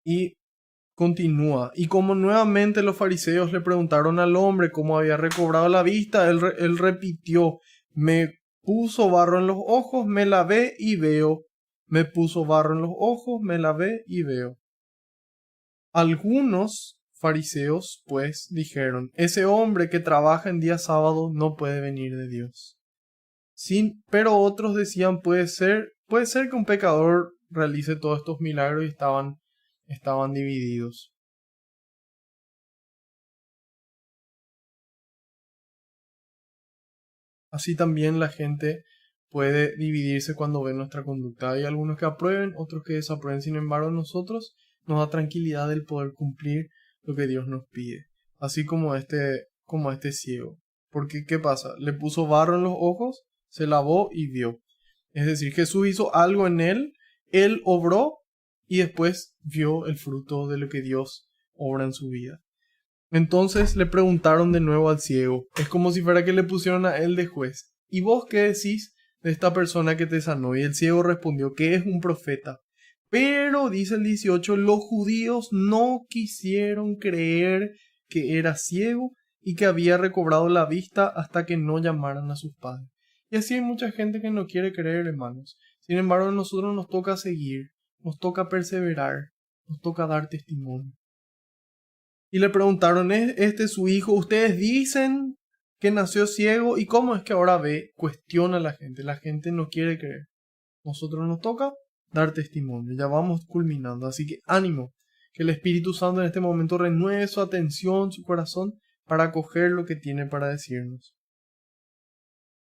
Y continúa, y como nuevamente los fariseos le preguntaron al hombre cómo había recobrado la vista, él repitió, me puso barro en los ojos, me lavé y veo. Me puso barro en los ojos, me lavé y veo. Algunos fariseos, pues, dijeron, ese hombre que trabaja en día sábado no puede venir de Dios. Pero otros decían, puede ser que un pecador realice todos estos milagros y estaban divididos. Así también la gente puede dividirse cuando ve nuestra conducta. Hay algunos que aprueben, otros que desaprueben. Sin embargo, nosotros nos da tranquilidad el poder cumplir lo que Dios nos pide. Así como este ciego. Porque, ¿qué pasa? Le puso barro en los ojos, se lavó y vio. Es decir, Jesús hizo algo en él obró y después vio el fruto de lo que Dios obra en su vida. Entonces le preguntaron de nuevo al ciego. Es como si fuera que le pusieron a él de juez. ¿Y vos qué decís de esta persona que te sanó? Y el ciego respondió que es un profeta. Pero, dice el 18, los judíos no quisieron creer que era ciego y que había recobrado la vista hasta que no llamaran a sus padres. Y así hay mucha gente que no quiere creer, hermanos. Sin embargo, a nosotros nos toca seguir, nos toca perseverar, nos toca dar testimonio. Y le preguntaron, ¿es este su hijo? Ustedes dicen que nació ciego y ¿cómo es que ahora ve? Cuestiona a la gente no quiere creer. Nosotros nos toca dar testimonio, ya vamos culminando, así que ánimo, que el Espíritu Santo en este momento renueve su atención, su corazón, para acoger lo que tiene para decirnos.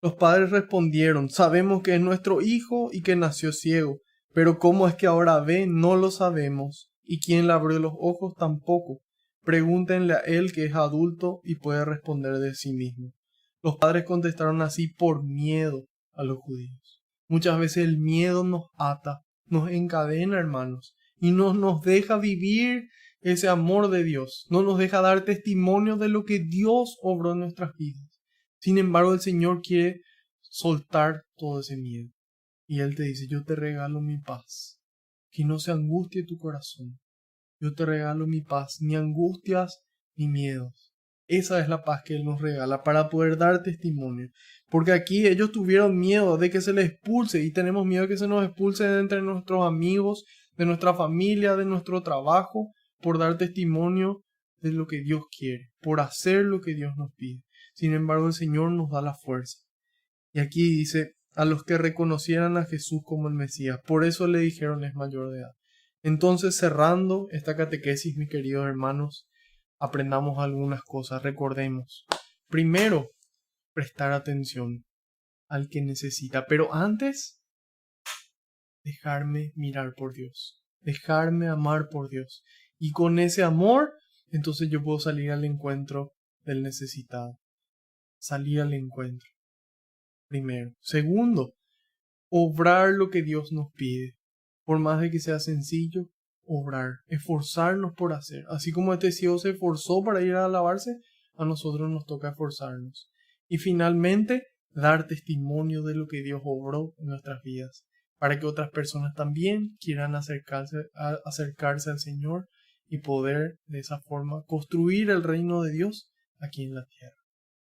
Los padres respondieron, sabemos que es nuestro hijo y que nació ciego, pero ¿cómo es que ahora ve? No lo sabemos, y quien le abrió los ojos tampoco. Pregúntenle a él que es adulto y puede responder de sí mismo. Los padres contestaron así por miedo a los judíos. Muchas veces el miedo nos ata, nos encadena, hermanos, y no nos deja vivir ese amor de Dios, no nos deja dar testimonio de lo que Dios obró en nuestras vidas. Sin embargo, el Señor quiere soltar todo ese miedo. Y Él te dice, yo te regalo mi paz. que no se angustie tu corazón. Yo te regalo mi paz, ni angustias ni miedos. Esa es la paz que Él nos regala para poder dar testimonio. Porque aquí ellos tuvieron miedo de que se les expulse y tenemos miedo de que se nos expulse de entre nuestros amigos, de nuestra familia, de nuestro trabajo, por dar testimonio de lo que Dios quiere, por hacer lo que Dios nos pide. Sin embargo, el Señor nos da la fuerza. Y aquí dice, a los que reconocieran a Jesús como el Mesías, por eso le dijeron es mayor de edad. Entonces, cerrando esta catequesis, mis queridos hermanos, aprendamos algunas cosas, recordemos. Primero, prestar atención al que necesita, pero antes, dejarme mirar por Dios, dejarme amar por Dios. Y con ese amor, entonces yo puedo salir al encuentro del necesitado, salir al encuentro. Primero. Segundo, obrar lo que Dios nos pide. Por más de que sea sencillo, obrar, esforzarnos por hacer. Así como este ciego se esforzó para ir a lavarse, a nosotros nos toca esforzarnos. Y finalmente, dar testimonio de lo que Dios obró en nuestras vidas, para que otras personas también quieran acercarse al Señor y poder de esa forma construir el reino de Dios aquí en la tierra.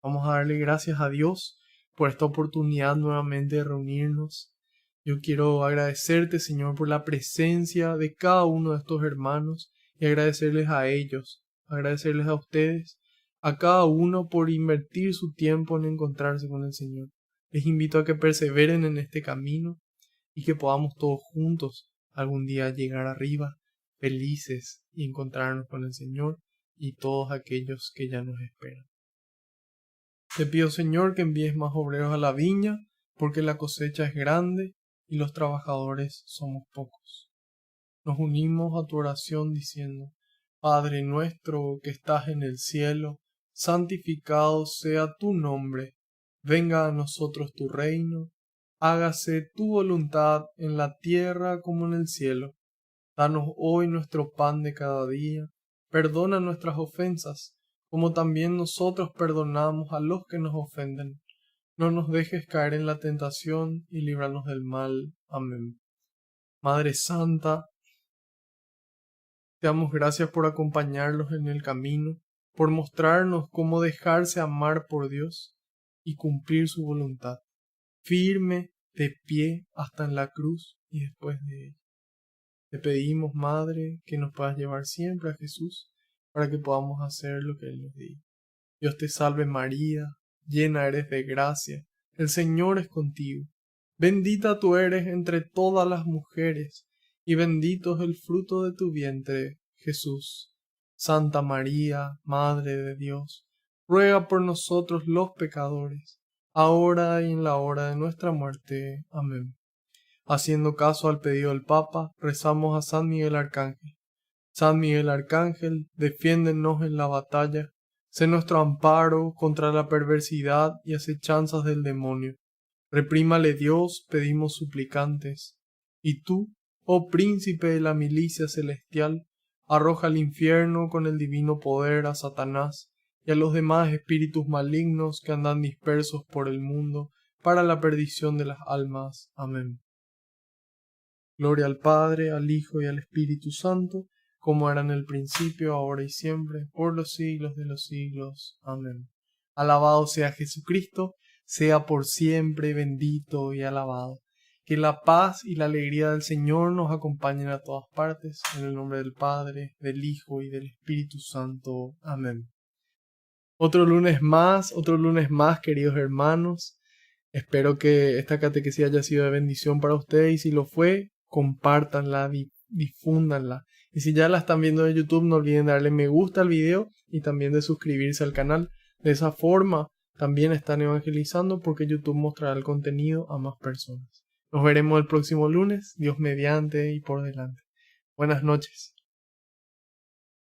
Vamos a darle gracias a Dios por esta oportunidad nuevamente de reunirnos. Yo quiero agradecerte, Señor, por la presencia de cada uno de estos hermanos y agradecerles a ellos, agradecerles a ustedes, a cada uno por invertir su tiempo en encontrarse con el Señor. Les invito a que perseveren en este camino y que podamos todos juntos algún día llegar arriba, felices, y encontrarnos con el Señor y todos aquellos que ya nos esperan. Te pido, Señor, que envíes más obreros a la viña, porque la cosecha es grande y los trabajadores somos pocos. Nos unimos a tu oración diciendo, Padre nuestro que estás en el cielo, santificado sea tu nombre. Venga a nosotros tu reino. Hágase tu voluntad en la tierra como en el cielo. Danos hoy nuestro pan de cada día. Perdona nuestras ofensas, como también nosotros perdonamos a los que nos ofenden. No nos dejes caer en la tentación y líbranos del mal. Amén. Madre Santa, te damos gracias por acompañarnos en el camino, por mostrarnos cómo dejarse amar por Dios y cumplir su voluntad, firme, de pie, hasta en la cruz y después de ella. Te pedimos, Madre, que nos puedas llevar siempre a Jesús, para que podamos hacer lo que Él nos diga. Dios te salve María, llena eres de gracia, el Señor es contigo. Bendita tú eres entre todas las mujeres, y bendito es el fruto de tu vientre, Jesús. Santa María, Madre de Dios, ruega por nosotros los pecadores, ahora y en la hora de nuestra muerte. Amén. Haciendo caso al pedido del Papa, rezamos a San Miguel Arcángel. San Miguel Arcángel, defiéndenos en la batalla, sé nuestro amparo contra la perversidad y acechanzas del demonio. Reprímale Dios, pedimos suplicantes. Y tú, oh príncipe de la milicia celestial, arroja al infierno con el divino poder a Satanás y a los demás espíritus malignos que andan dispersos por el mundo para la perdición de las almas. Amén. Gloria al Padre, al Hijo y al Espíritu Santo, como era en el principio, ahora y siempre, por los siglos de los siglos. Amén. Alabado sea Jesucristo, sea por siempre bendito y alabado. Que la paz y la alegría del Señor nos acompañen a todas partes, en el nombre del Padre, del Hijo y del Espíritu Santo. Amén. Otro lunes más, queridos hermanos. Espero que esta catequesis haya sido de bendición para ustedes y si lo fue, compártanla, difúndanla. Y si ya la están viendo en YouTube, no olviden darle me gusta al video y también de suscribirse al canal. De esa forma también están evangelizando porque YouTube mostrará el contenido a más personas. Nos veremos el próximo lunes, Dios mediante y por delante. Buenas noches.